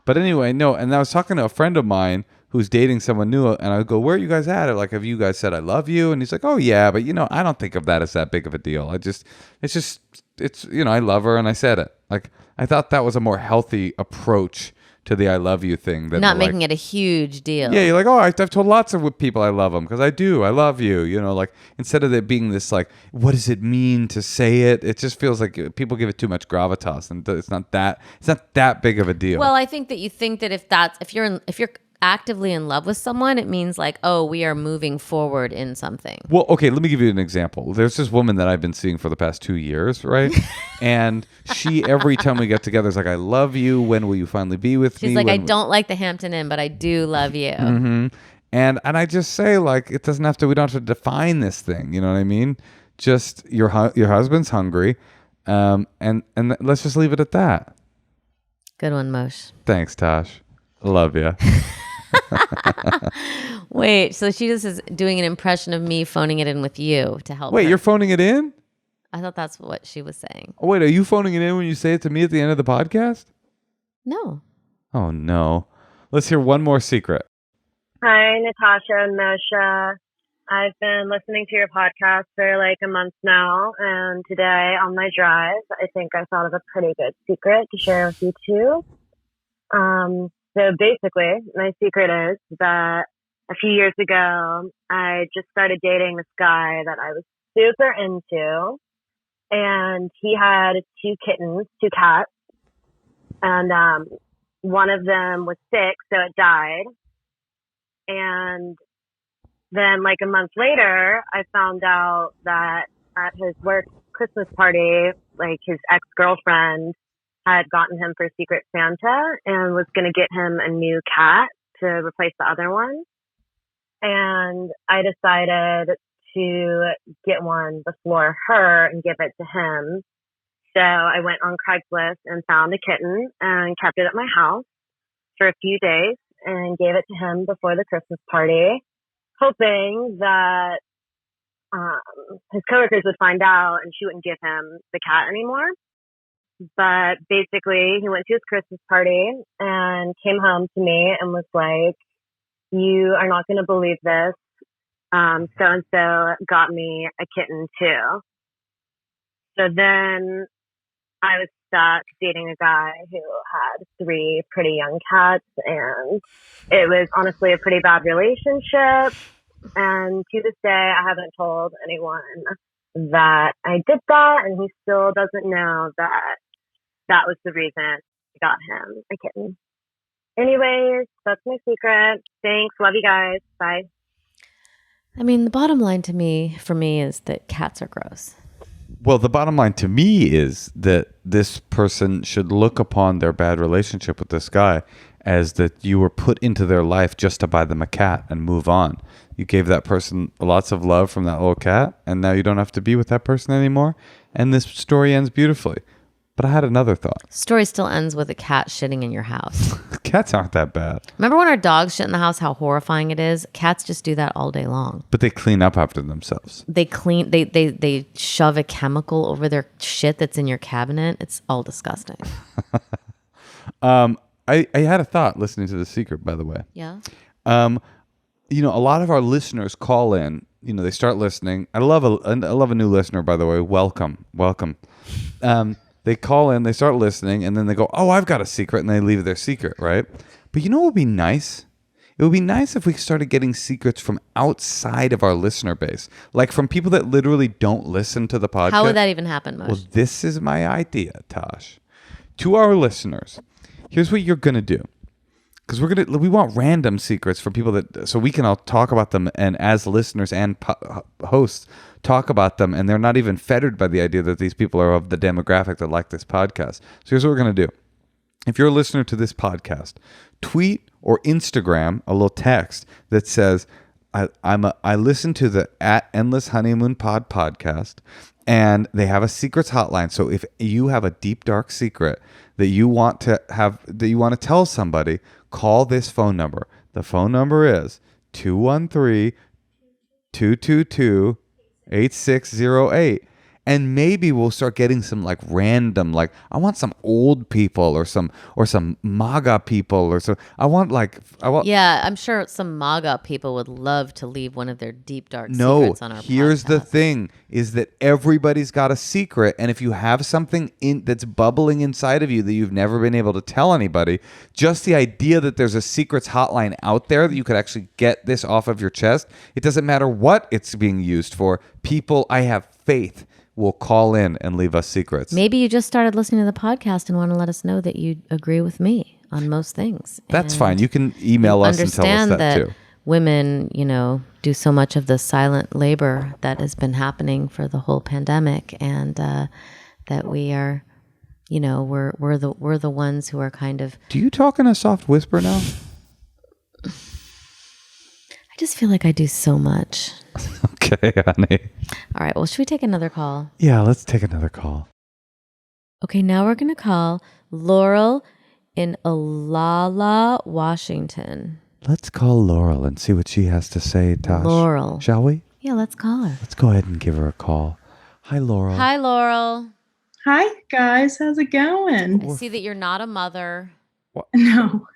But anyway, no, and I was talking to a friend of mine who's dating someone new, and I go, where are you guys at? Or like, have you guys said I love you? And he's like, oh yeah, but I don't think of that as that big of a deal. It's I love her and I said it. Like, I thought that was a more healthy approach to the I love you thing. Not making it a huge deal. Yeah, you're like, oh, I've told lots of people I love them because I do. I love you. Like instead of it being this like, what does it mean to say it? It just feels like people give it too much gravitas, and it's not that big of a deal. Well, I think that you think that if you're actively in love with someone, it means like, oh, we are moving forward in something. Well, okay, let me give you an example. There's this woman that I've been seeing for the past 2 years, right? And she, every time we get together, is like, I love you. When will you finally be with me? She's like, I don't like the Hampton Inn, but I do love you. Mm-hmm. And I just say, like, it doesn't have to, we don't have to define this thing. You know what I mean? Just your husband's hungry. And let's just leave it at that. Good one, Moshe. Thanks, Tosh. Love you. Wait, so she just is doing an impression of me phoning it in with you to help Wait, her. You're phoning it in? I thought that's what she was saying. Oh, wait, are you phoning it in when you say it to me at the end of the podcast? No. Oh, no. Let's hear one more secret. Hi, Natasha and Moshe. I've been listening to your podcast for like a month now, and today on my drive, I think I thought of a pretty good secret to share with you too. So basically, my secret is that a few years ago, I just started dating this guy that I was super into, and he had 2 kittens, 2 cats, and one of them was sick, so it died. And then like a month later, I found out that at his work Christmas party, like his ex-girlfriend had gotten him for Secret Santa and was going to get him a new cat to replace the other one. And I decided to get one before her and give it to him. So I went on Craigslist and found a kitten and kept it at my house for a few days and gave it to him before the Christmas party, hoping that his coworkers would find out and she wouldn't give him the cat anymore. But basically, he went to his Christmas party and came home to me and was like, you are not going to believe this. So-and-so got me a kitten too. So then I was stuck dating a guy who had 3 pretty young cats, and it was honestly a pretty bad relationship. And to this day, I haven't told anyone that I did that, and he still doesn't know that that was the reason I got him a kitten. Anyways, that's my secret. Thanks. Love you guys. Bye. I mean, the bottom line for me is that cats are gross. Well, the bottom line to me is that this person should look upon their bad relationship with this guy as that you were put into their life just to buy them a cat and move on. You gave that person lots of love from that little cat, and now you don't have to be with that person anymore. And this story ends beautifully. But I had another thought. Story still ends with a cat shitting in your house. Cats aren't that bad. Remember when our dogs shit in the house, how horrifying it is? Cats just do that all day long. But they clean up after themselves. They shove a chemical over their shit that's in your cabinet. It's all disgusting. I had a thought listening to The Secret, by the way. Yeah. A lot of our listeners call in. They start listening. I love a new listener, by the way. Welcome. They call in, they start listening, and then they go, oh, I've got a secret, and they leave their secret, right? But you know what would be nice? It would be nice if we started getting secrets from outside of our listener base, like from people that literally don't listen to the podcast. How would that even happen, Moshe? Well, this is my idea, Tosh. To our listeners, here's what you're gonna do, because we want random secrets from people so we can all talk about them, and as listeners and hosts talk about them, and they're not even fettered by the idea that these people are of the demographic that like this podcast. So here's what we're gonna do. If you're a listener to this podcast, tweet or Instagram a little text that says, I listen to the Endless Honeymoon Pod podcast, and they have a secrets hotline. So if you have a deep, dark secret that you want to tell somebody, call this phone number. The phone number is 213-222-8608. And maybe we'll start getting some like random, like I want some old people or some MAGA people or so. Yeah, I'm sure some MAGA people would love to leave one of their deep dark secrets on our podcast. Here's the thing is that everybody's got a secret, and if you have something that's bubbling inside of you that you've never been able to tell anybody, just the idea that there's a secrets hotline out there that you could actually get this off of your chest, it doesn't matter what it's being used for. People, I have faith, will call in and leave us secrets. Maybe you just started listening to the podcast and want to let us know that you agree with me on most things. That's fine. You can email us and tell us that too. Women, do so much of the silent labor that has been happening for the whole pandemic, and that we are, we're the ones who are kind of. Do you talk in a soft whisper now? I just feel like I do so much. Okay, honey. All right. Well, should we take another call? Yeah, let's take another call. Okay, now we're going to call Laurel in Olalla, Washington. Let's call Laurel and see what she has to say, Tosh. Laurel. Shall we? Yeah, let's call her. Let's go ahead and give her a call. Hi, Laurel. Hi, Laurel. Hi, guys. How's it going? I see that you're not a mother. What? No.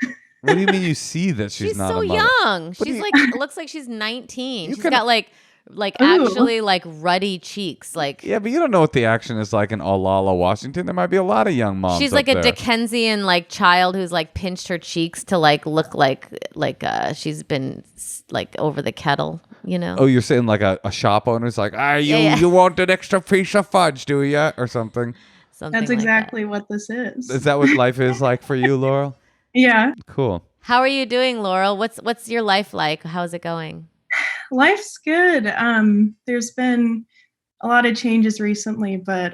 What do you mean you see that she's not so a mother? Young. She's looks like she's 19. She's got like Ooh. actually like ruddy cheeks. Like, yeah, but you don't know what the action is like in Olalla, Washington. There might be a lot of young moms. She's like a there. Dickensian like child who's like pinched her cheeks to like look like she's been like over the kettle, Oh, you're saying like a shop owner's like, you want an extra piece of fudge, do you? Or something. That's exactly what this is. Is that what life is like for you, Laurel? Yeah. Cool. How are you doing, Laurel? What's your life like? How's it going? Life's good. There's been a lot of changes recently, but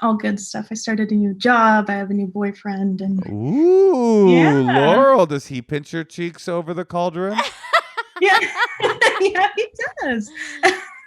all good stuff. I started a new job. I have a new boyfriend, and ooh, Laurel, does he pinch your cheeks over the cauldron? Yeah, yeah, he does.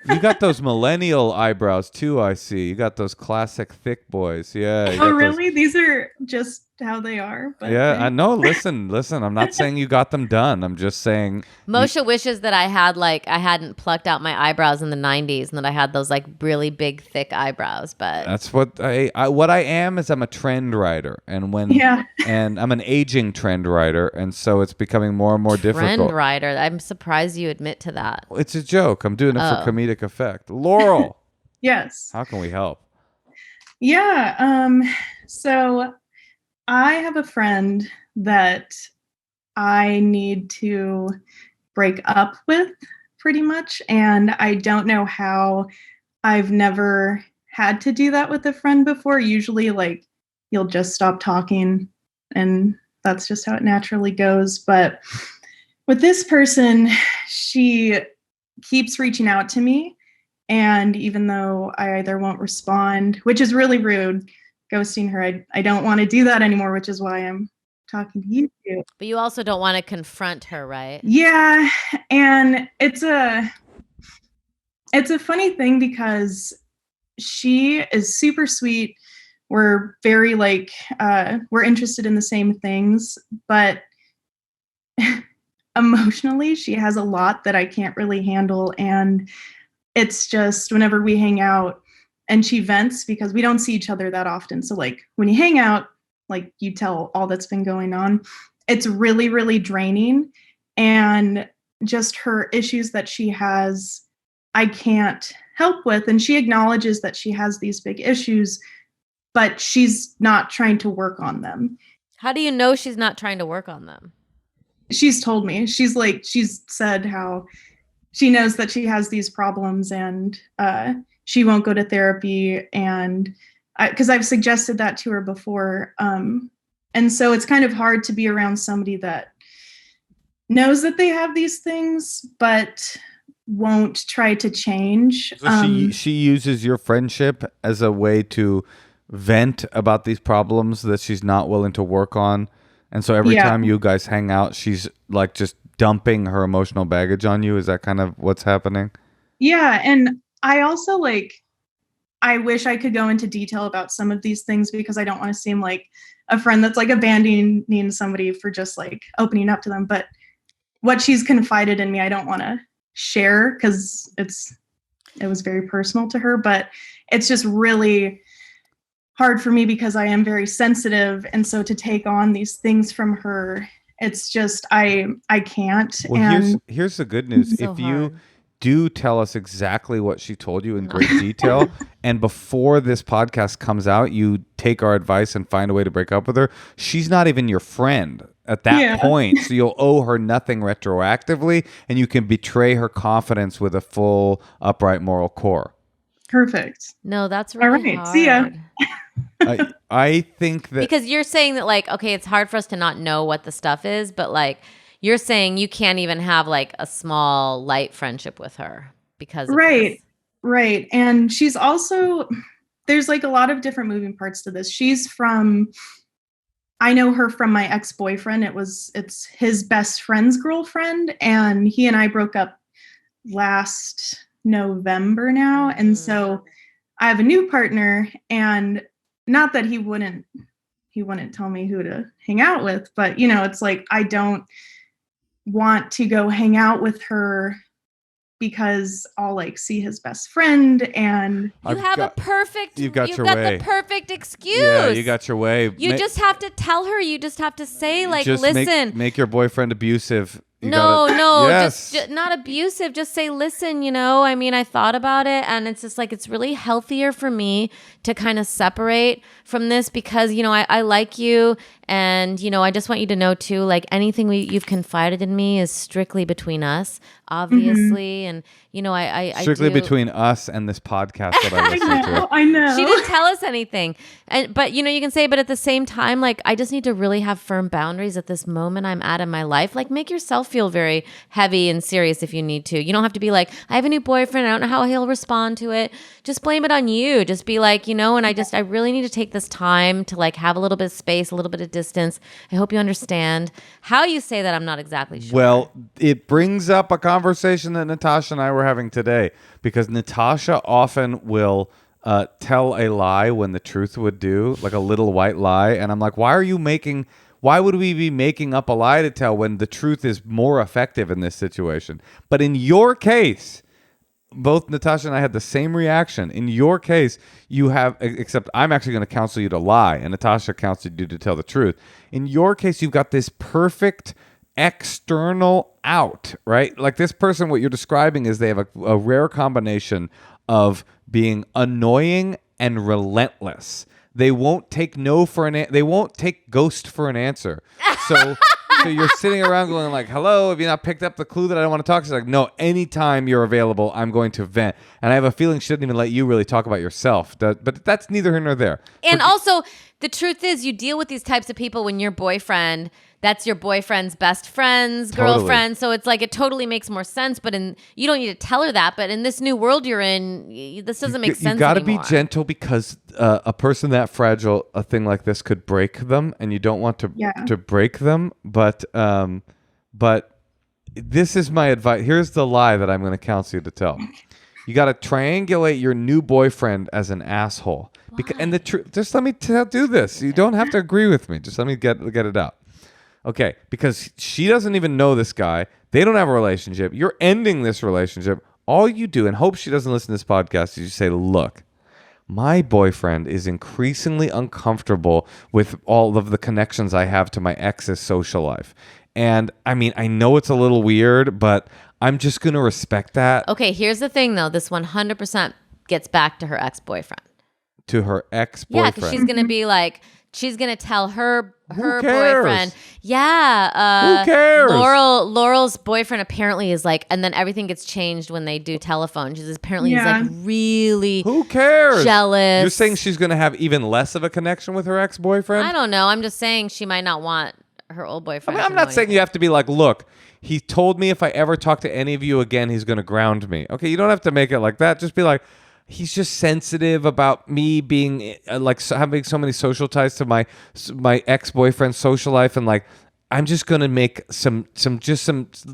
You got those millennial eyebrows too, I see. You got those classic thick boys. Yeah. Oh, really? These are just how they are. But yeah, I know. Listen. I'm not saying you got them done. I'm just saying. Moshe wishes that I hadn't plucked out my eyebrows in the 90s and that I had those like really big, thick eyebrows. But that's what what I am is I'm a trend writer, and and I'm an aging trend writer, and so it's becoming more and more difficult. Trend writer. I'm surprised you admit to that. It's a joke. I'm doing it for comedic effect. Laurel. Yes. How can we help? Yeah. So I have a friend that I need to break up with pretty much. And I don't know how. I've never had to do that with a friend before. Usually like you'll just stop talking and that's just how it naturally goes. But with this person, she keeps reaching out to me. And even though I either won't respond, which is really rude, ghosting her, I don't want to do that anymore, which is why I'm talking to you two. But you also don't want to confront her, right? Yeah. And it's a funny thing because she is super sweet. We're very we're interested in the same things, but emotionally, she has a lot that I can't really handle. And it's just whenever we hang out and she vents because we don't see each other that often. So like when you hang out, like you tell all that's been going on, it's really, really draining. And just her issues that she has, I can't help with. And she acknowledges that she has these big issues, but she's not trying to work on them. How do you know she's not trying to work on them? she's told me, she's said how she knows that she has these problems and she won't go to therapy. And because I've suggested that to her before. And so it's kind of hard to be around somebody that knows that they have these things, but won't try to change. So she uses your friendship as a way to vent about these problems that she's not willing to work on. And so every time you guys hang out, she's like just dumping her emotional baggage on you. Is that kind of what's happening? Yeah. And I also I wish I could go into detail about some of these things because I don't want to seem like a friend that's like abandoning somebody for just like opening up to them. But what she's confided in me, I don't want to share because it was very personal to her, but it's just really hard for me because I am very sensitive. And so to take on these things from her, it's just, I can't. Well, and here's the good news. So If you hard. do tell us exactly what she told you in great detail, and before this podcast comes out, you take our advice and find a way to break up with her, she's not even your friend at that point. So you'll owe her nothing retroactively, and you can betray her confidence with a full, upright moral core. Perfect. No, that's really All right. hard. See ya. I think that Because you're saying that like, okay, it's hard for us to not know what the stuff is, but like you're saying you can't even have like a small light friendship with her because of this. Right. And she's also, there's like a lot of different moving parts to this. I know her from my ex-boyfriend. It's his best friend's girlfriend, and he and I broke up last November now. And so I have a new partner, and not that he wouldn't tell me who to hang out with, but it's like, I don't want to go hang out with her because I'll like see his best friend and You've got the perfect excuse. Yeah, you got your way. You just have to tell her. You just have to say like, just listen. Make your boyfriend abusive. Yes. just not abusive. Just say, listen, I mean, I thought about it, and it's just like, it's really healthier for me to kind of separate from this because, I like you, and, I just want you to know too, like anything you've confided in me is strictly between us, obviously. And, I strictly do. between us and this podcast that I listen to. I know. She didn't tell us anything. But, you can say, but at the same time, like, I just need to really have firm boundaries at this moment I'm at in my life. Like, make yourself feel very heavy and serious if you need to. You don't have to be like, I have a new boyfriend. I don't know how he'll respond to it. Just blame it on you. Just be like, and I really need to take this time to like have a little bit of space, a little bit of distance. I hope you understand. How you say that, I'm not exactly sure. Well, it brings up a conversation that Natasha and I were having today, because Natasha often will tell a lie when the truth would do, like a little white lie. And I'm like, why would we be making up a lie to tell when the truth is more effective in this situation? But in your case, both Natasha and I had the same reaction. In your case, you have, except I'm actually going to counsel you to lie, and Natasha counseled you to tell the truth. In your case, you've got this perfect external out, right? Like this person, what you're describing is they have a rare combination of being annoying and relentless. They won't take they won't take ghost for an answer. So you're sitting around going like, hello, have you not picked up the clue that I don't want to talk? She's like, no, anytime you're available, I'm going to vent. And I have a feeling she didn't even let you really talk about yourself. But that's neither here nor there. And also, the truth is, you deal with these types of people when your boyfriend, that's your boyfriend's best friend's girlfriend. So it's like, it totally makes more sense. But you don't need to tell her that. But in this new world you're in, this doesn't make sense. You got to anymore. be gentle, because a person that fragile, a thing like this could break them, and you don't want to break them. But this is my advice. Here's the lie that I'm going to counsel you to tell. You got to triangulate your new boyfriend as an asshole. And the truth, just let me do this. You don't have to agree with me. Just let me get it out. Okay, because she doesn't even know this guy. They don't have a relationship. You're ending this relationship. All you do, and hope she doesn't listen to this podcast, is you say, look, my boyfriend is increasingly uncomfortable with all of the connections I have to my ex's social life. And I mean, I know it's a little weird, but I'm just going to respect that. Okay, here's the thing, though. This 100% gets back to her ex-boyfriend. To her ex-boyfriend. Yeah, because she's going to be like, she's gonna tell her cares? boyfriend. Yeah. Who cares? Laurel's boyfriend apparently is like, and then everything gets changed when they do telephone. She's apparently is like really Who cares? jealous. You're saying she's going to have even less of a connection with her ex-boyfriend? I don't know. I'm just saying she might not want her old boyfriend. I'm not saying you have to be like, look, he told me if I ever talk to any of you again, he's going to ground me. Okay, you don't have to make it like that. Just be like, he's just sensitive about me being having so many social ties to my ex-boyfriend's social life, and like I'm just gonna make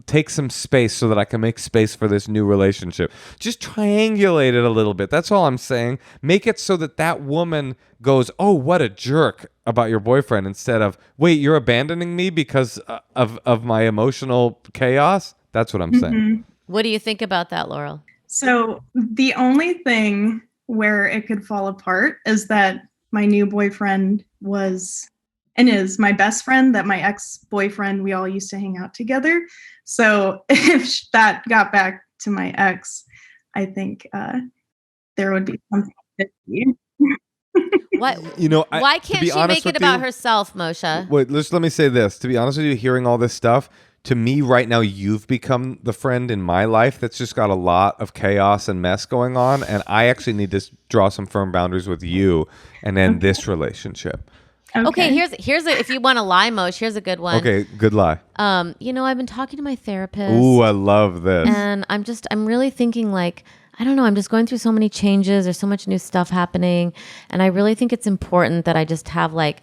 take some space so that I can make space for this new relationship. Just triangulate it a little bit. That's all I'm saying. Make it so that woman goes, oh, what a jerk about your boyfriend, instead of, wait, you're abandoning me because of my emotional chaos. That's what I'm saying. What do you think about that, Laurel? So the only thing where it could fall apart is that my new boyfriend was and is my best friend, that my ex-boyfriend, we all used to hang out together. So if that got back to my ex, I think there would be something. What? Why can't she make it about herself, Moshe? Wait, let me say this. To be honest with you, hearing all this stuff, to me right now, you've become the friend in my life that's just got a lot of chaos and mess going on, and I actually need to draw some firm boundaries with you and end this relationship. Okay, here's if you want to lie, Moshe, here's a good one. Okay, good lie. I've been talking to my therapist. Ooh, I love this. And I'm really thinking like, I don't know, I'm just going through so many changes. There's so much new stuff happening. And I really think it's important that I just have like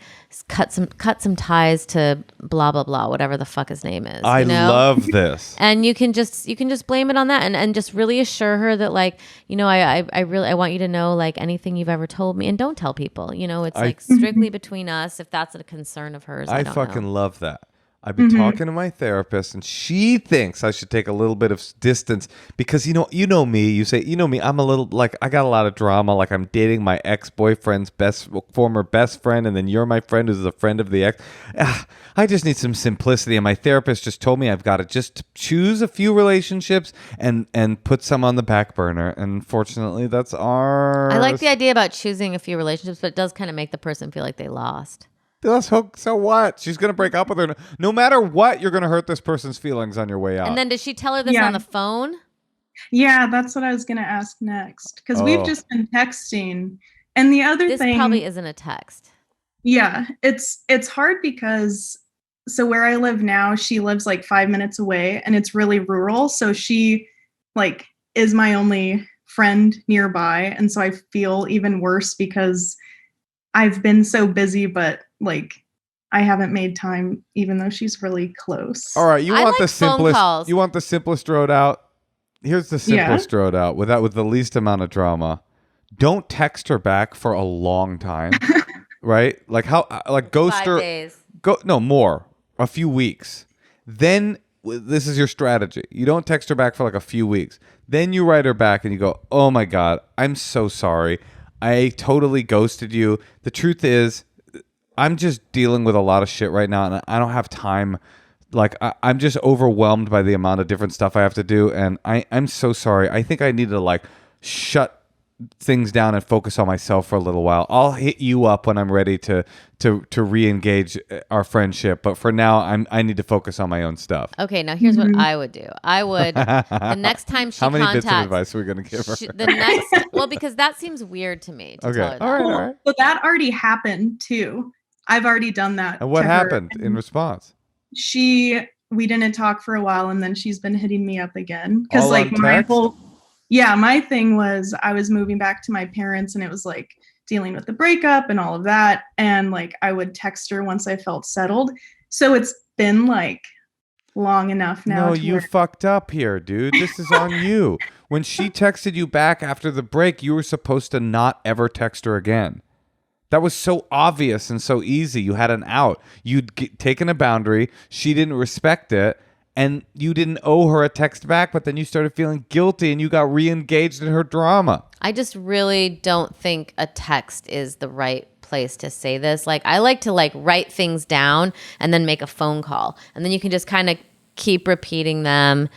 cut some ties to blah, blah, blah, whatever the fuck his name is. I love this. And you can just blame it on that and just really assure her that like, I want you to know like anything you've ever told me, and don't tell people, it's like strictly between us if that's a concern of hers. I fucking love that. I've been talking to my therapist, and she thinks I should take a little bit of distance because, you know me, you say, me, I'm a little, like, I got a lot of drama. Like, I'm dating my ex-boyfriend's former best friend, and then you're my friend who's a friend of the ex. I just need some simplicity, and my therapist just told me I've got to just choose a few relationships and put some on the back burner, and unfortunately, that's ours. I like the idea about choosing a few relationships, but it does kind of make the person feel like they lost. So what? She's going to break up with her. No matter what, you're going to hurt this person's feelings on your way out. And then does she tell her this on the phone? Yeah, that's what I was going to ask next. Because we've just been texting. And the other thing... This probably isn't a text. Yeah, it's hard because... So where I live now, she lives like 5 minutes away. And it's really rural. So she like is my only friend nearby. And so I feel even worse because I've been so busy, but like I haven't made time, even though she's really close. All right, you want the simplest. You want the simplest road out. Here's the simplest road out with the least amount of drama. Don't text her back for a long time, right? Like ghost 5 her. days. More, a few weeks. Then this is your strategy. You don't text her back for like a few weeks. Then you write her back and you go, "Oh my God, I'm so sorry. I totally ghosted you. The truth is, I'm just dealing with a lot of shit right now, and I don't have time. Like, I'm just overwhelmed by the amount of different stuff I have to do, and I'm so sorry. I think I need to, like, shut things down and focus on myself for a little while. I'll hit you up when I'm ready to re-engage our friendship, but for now, I need to focus on my own stuff." Okay, now here's what I would do. I would, the next time she How many contacts... bits of advice are we going to give her? Well, because that seems weird to me. To tell her that. All right. So that already happened, too. I've already done that. And what happened in response? We didn't talk for a while, and then she's been hitting me up again. Because All like on my text? my thing was I was moving back to my parents, and it was like dealing with the breakup and all of that. And like I would text her once I felt settled. So it's been like long enough now. No, you fucked up here, dude. This is on you. When she texted you back after the break, you were supposed to not ever text her again. That was so obvious and so easy. You had an out. You'd taken a boundary. She didn't respect it. And you didn't owe her a text back, but then you started feeling guilty and you got re-engaged in her drama. I just really don't think a text is the right place to say this. Like, I like to like write things down and then make a phone call. And then you can just kind of keep repeating them,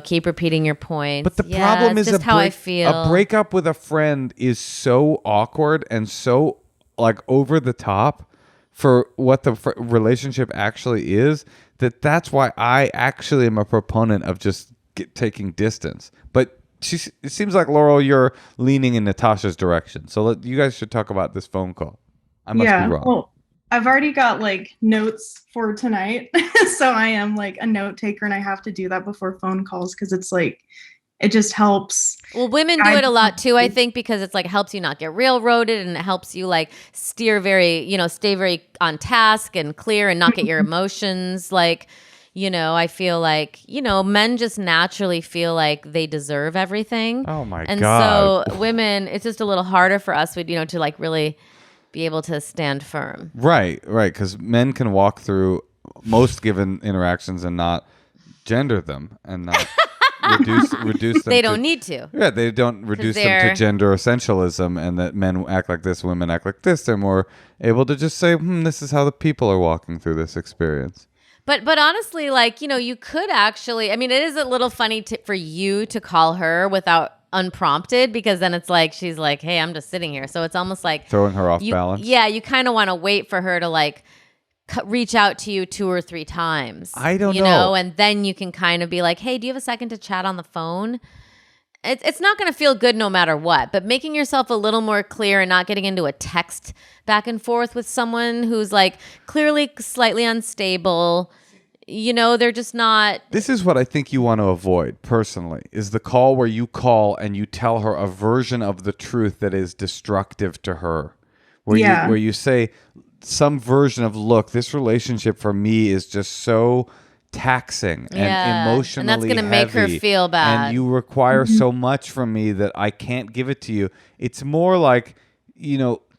keep repeating your points. But the problem is just how I feel. A breakup with a friend is so awkward and so like over the top for what the relationship actually is, that's why I actually am a proponent of just taking distance. But it seems like, Laurel, you're leaning in Natasha's direction. So you guys should talk about this phone call. I must be wrong. Well, I've already got like notes for tonight. So I am like a note taker, and I have to do that before phone calls because it's like, it just helps. Well, women do it a lot too, I think, because it's like helps you not get railroaded, and it helps you like stay very on task and clear and not get your emotions like, I feel like, men just naturally feel like they deserve everything. Oh my God. And so women, it's just a little harder for us, to like really be able to stand firm. Right. Because men can walk through most given interactions and not gender them and not reduce them. They don't need to. Yeah, they don't reduce them to gender essentialism and that men act like this, women act like this. They're more able to just say, this is how the people are walking through this experience. But honestly, like, you could actually, it is a little funny for you to call her without unprompted, because then it's like she's like, hey, I'm just sitting here. So it's almost like throwing her off balance. Yeah, you kind of want to wait for her to like reach out to you 2 or 3 times. I don't know. And then you can kind of be like, hey, do you have a second to chat on the phone? It's not going to feel good no matter what, but making yourself a little more clear and not getting into a text back and forth with someone who's like clearly slightly unstable. They're just not. This is what I think you want to avoid personally, is the call where you call and you tell her a version of the truth that is destructive to her. Where you say some version of, look, this relationship for me is just so taxing and emotionally and that's going to make her feel bad. And you require so much from me that I can't give it to you. It's more like,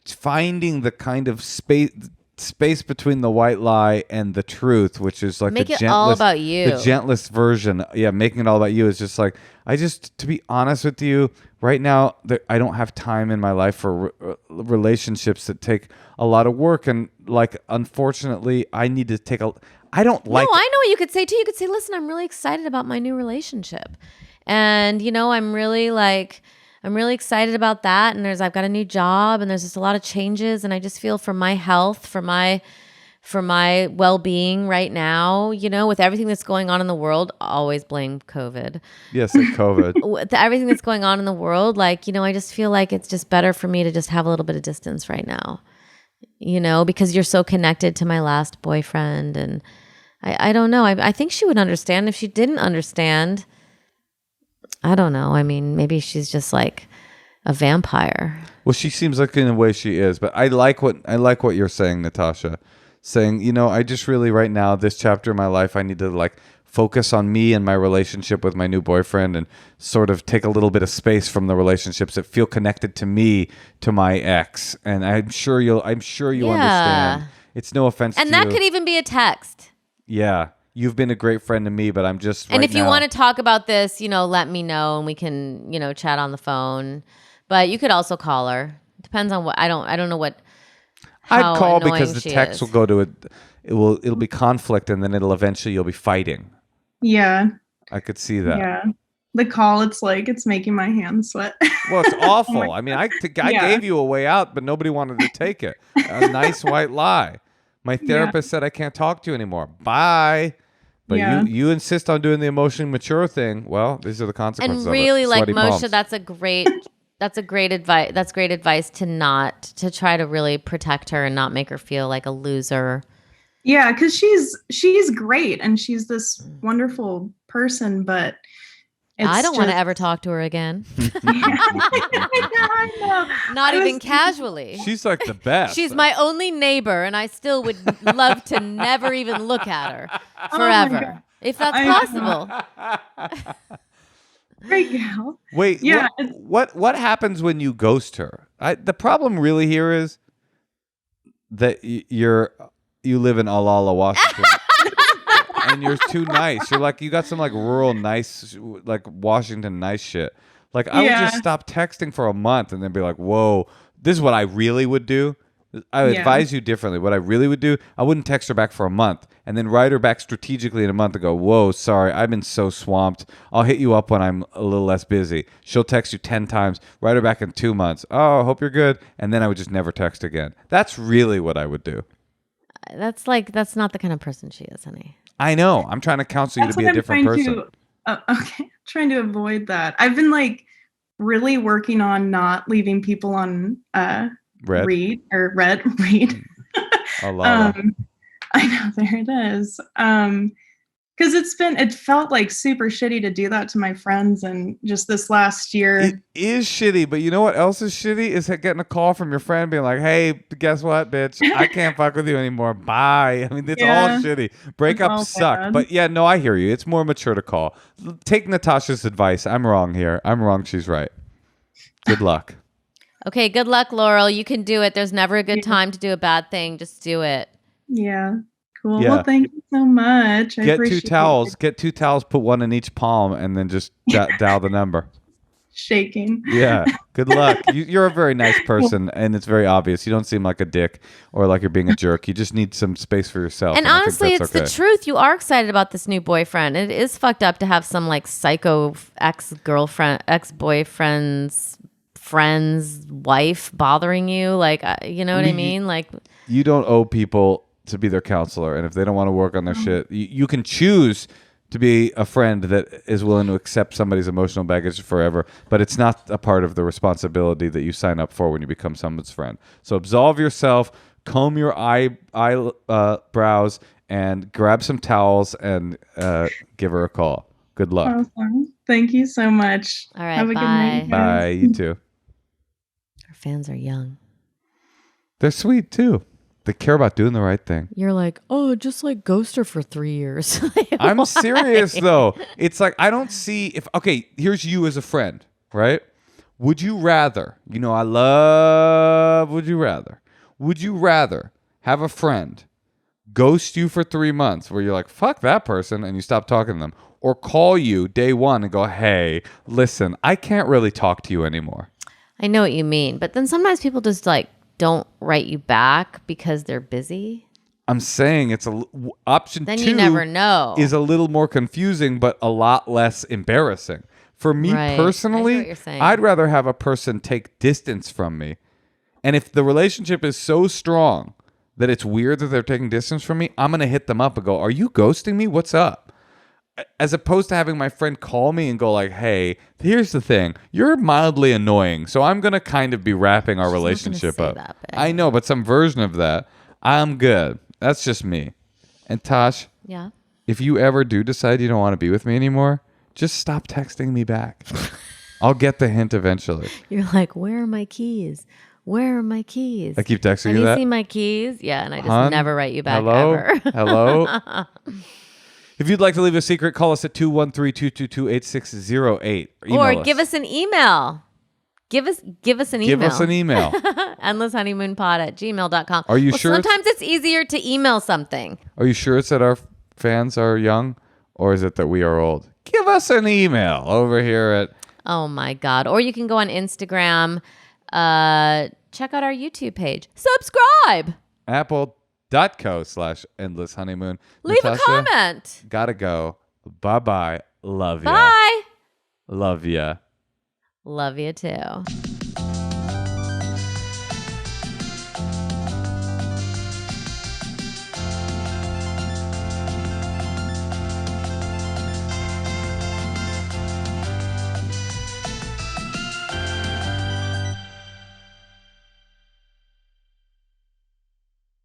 finding the kind of space between the white lie and the truth, which is like make it all about you. The gentlest version. Yeah, making it all about you is just like, to be honest with you, right now, I don't have time in my life for relationships that take a lot of work. And like, unfortunately, I need to take I don't like. No, I know what you could say too. You could say, listen, I'm really excited about my new relationship. And, I'm really excited about that. And I've got a new job and there's just a lot of changes. And I just feel for my health, for my well-being right now, with everything that's going on in the world, always blame COVID. Yes, COVID. With everything that's going on in the world, like, I just feel like it's just better for me to just have a little bit of distance right now, because you're so connected to my last boyfriend. And I don't know. I think she would understand. If she didn't understand, I don't know. Maybe she's just like a vampire. Well, she seems like in a way she is, but I like what you're saying, Natasha. Saying, I just really right now, this chapter of my life, I need to like focus on me and my relationship with my new boyfriend and sort of take a little bit of space from the relationships that feel connected to me, to my ex. And I'm sure you understand. It's no offense to you. And that could even be a text. Yeah. You've been a great friend to me, but I'm just And if you want to talk about this, let me know and we can, chat on the phone. But you could also call her. It depends on what I don't know what I'd call because the text will go to it'll be conflict and then you'll be fighting. Yeah. I could see that. Yeah. The call, it's making my hands sweat. Well, it's awful. I gave you a way out, but nobody wanted to take it. A nice white lie. My therapist said I can't talk to you anymore. Bye. But you insist on doing the emotionally mature thing. Well, these are the consequences. And really, of it. like Sweaty Moshe, palms. that's great advice. That's great advice to try to really protect her and not make her feel like a loser. Yeah, because she's great and she's this wonderful person, but I don't want to ever talk to her again. I know. Not even casually. She's like the best. She's my only neighbor, and I still would love to never even look at her forever, if that's possible. Great gal. Wait, what happens when you ghost her? The problem really here is that you live in Olalla, Washington. And you're too nice. You're like, you got some like rural nice, like Washington nice shit. Like I would just stop texting for a month and then be like, whoa, this is what I really would do. I would advise you differently. What I really would do, I wouldn't text her back for a month and then write her back strategically in a month and go, whoa, sorry, I've been so swamped. I'll hit you up when I'm a little less busy. She'll text you 10 times, write her back in 2 months. Oh, hope you're good. And then I would just never text again. That's really what I would do. That's not the kind of person she is, honey. I know. I'm trying to counsel you to be a different person. Okay, trying to avoid that. I've been like really working on not leaving people on read. A lot. I know, there it is. Because it felt like super shitty to do that to my friends, and just this last year. It is shitty, but you know what else is shitty? Is getting a call from your friend being like, hey, guess what, bitch? I can't fuck with you anymore. Bye. I mean, it's all shitty. Breakups suck. Bad. But yeah, no, I hear you. It's more mature to call. Take Natasha's advice. I'm wrong here. I'm wrong. She's right. Good luck. Okay, good luck, Laurel. You can do it. There's never a good time to do a bad thing. Just do it. Yeah. Cool. Yeah. Well, thank you so much. I Get appreciate 2 towels. Get 2 towels, put one in each palm, and then just dial the number. Shaking. Yeah. Good luck. You're a very nice person, and it's very obvious. You don't seem like a dick or like you're being a jerk. You just need some space for yourself. And honestly, it's the truth. You are excited about this new boyfriend. It is fucked up to have some like psycho ex-boyfriend's friend's wife bothering you. Like, you know what I mean? Like, you don't owe people to be their counselor, and if they don't want to work on their shit, you can choose to be a friend that is willing to accept somebody's emotional baggage forever, but it's not a part of the responsibility that you sign up for when you become someone's friend. So absolve yourself, comb your eyebrows, and grab some towels and give her a call. Good luck. Awesome. Thank you so much. all right, Have a bye. good night. guys. Bye. You too. Our fans are young. They're sweet too. They care about doing the right thing. You're like, oh, just like ghost her for 3 years. I'm serious though. It's like, I don't see if, okay, here's you as a friend, right? Would you rather, would you rather have a friend ghost you for 3 months where you're like, fuck that person, and you stop talking to them, or call you day one and go, hey, listen, I can't really talk to you anymore? I know what you mean. But then sometimes people just like don't write you back because they're busy. I'm saying it's option then 2 you never know. Is a little more confusing, but a lot less embarrassing. For me personally, I'd rather have a person take distance from me. And if the relationship is so strong that it's weird that they're taking distance from me, I'm going to hit them up and go, are you ghosting me? What's up? As opposed to having my friend call me and go like, hey, here's the thing. You're mildly annoying, so I'm going to kind of be wrapping our relationship up. I know, but some version of that, I'm good. That's just me. And Tosh, yeah, if you ever do decide you don't want to be with me anymore, just stop texting me back. I'll get the hint eventually. You're like, where are my keys? Where are my keys? I keep texting you that. Have you seen my keys? Yeah, and I just never write you back Hello? ever. Hello? If you'd like to leave a secret, call us at 213-222-8608. Or give us an email. Give us an email. Give us an email. endlesshoneymoonpod@gmail.com. Are you sure? Sometimes it's easier to email something. Are you sure it's that our fans are young? Or is it that we are old? Give us an email over here at... Oh, my God. Or you can go on Instagram. Check out our YouTube page. Subscribe. Apple.co/endless honeymoon. Leave a comment. Gotta go. Bye-bye. Love ya. Bye. Love ya. Love you too.